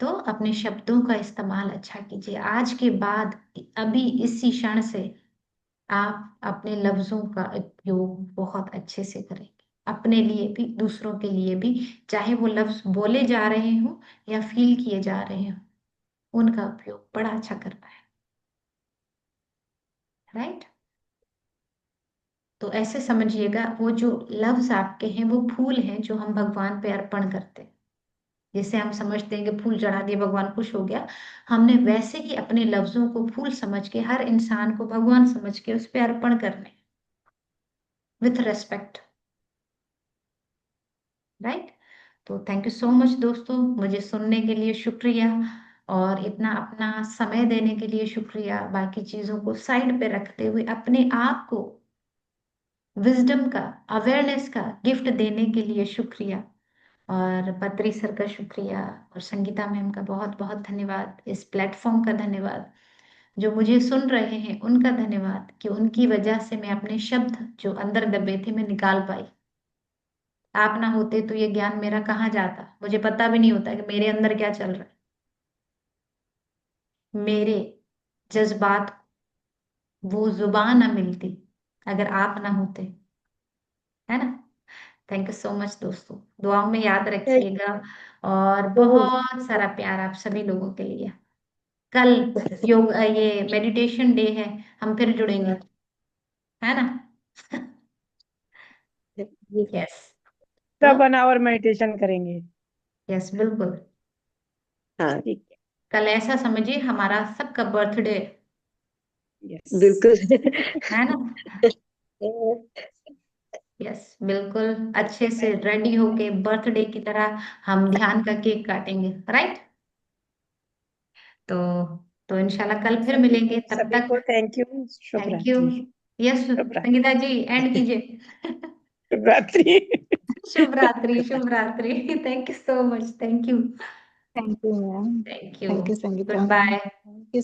तो अपने शब्दों का इस्तेमाल अच्छा कीजिए आज के बाद, अभी इसी क्षण से आप अपने लफ्जों का उपयोग बहुत अच्छे से करेंगे, अपने लिए भी दूसरों के लिए भी, चाहे वो लफ्ज बोले जा रहे हो या फील किए जा रहे हो, उनका उपयोग बड़ा अच्छा करना है। राइट। तो ऐसे समझिएगा वो जो लफ्ज आपके हैं वो फूल हैं जो हम भगवान पे अर्पण करते हैं। जैसे हम समझते हैं कि फूल चढ़ा दिए भगवान खुश हो गया, हमने वैसे ही अपने लफ्जों को फूल समझ के, हर इंसान को भगवान समझ के उस पर अर्पण करने, विथ रेस्पेक्ट। राइट। तो थैंक यू सो मच दोस्तों, मुझे सुनने के लिए शुक्रिया, और इतना अपना समय देने के लिए शुक्रिया। बाकी चीजों को साइड पे रखते हुए अपने आप को विजडम का, अवेयरनेस का गिफ्ट देने के लिए शुक्रिया। और पत्री सर का शुक्रिया, और संगीता मैम का बहुत बहुत धन्यवाद, इस प्लेटफॉर्म का धन्यवाद, जो मुझे सुन रहे हैं उनका धन्यवाद, कि उनकी वजह से मैं अपने शब्द जो अंदर दबे थे मैं निकाल पाई। आप ना होते तो ये ज्ञान मेरा कहाँ जाता, मुझे पता भी नहीं होता कि मेरे अंदर क्या चल रहा है। मेरे जज्बात, वो जुबान ना मिलती अगर आप ना होते, है ना। थैंक यू सो मच दोस्तों, दुआओं में याद रखिएगा, और बहुत सारा प्यार आप सभी लोगों के लिए। कल योग ये मेडिटेशन डे है, हम फिर जुड़ेंगे, है ना। यस। तो 1 आवर मेडिटेशन करेंगे। यस बिल्कुल। हाँ ठीक है। कल ऐसा समझिए हमारा सबका बर्थडे, यस। बिल्कुल। है ना। यस बिल्कुल, अच्छे से रेडी होके बर्थडे की तरह हम ध्यान का केक काटेंगे। राइट। तो तो इंशाल्लाह कल फिर मिलेंगे, तब सभी को तक thank you. Shubh thank you. रात्रि। यस शुभ रात्रि। संगीता जी एंड कीजिए। शुभ रात्रि। शुभ रात्रि, शुभ रात्रि। Thank you so much, thank you. Thank you ma'am. Thank you. Thank you Sangeeta good ma'am. Bye. Thank you.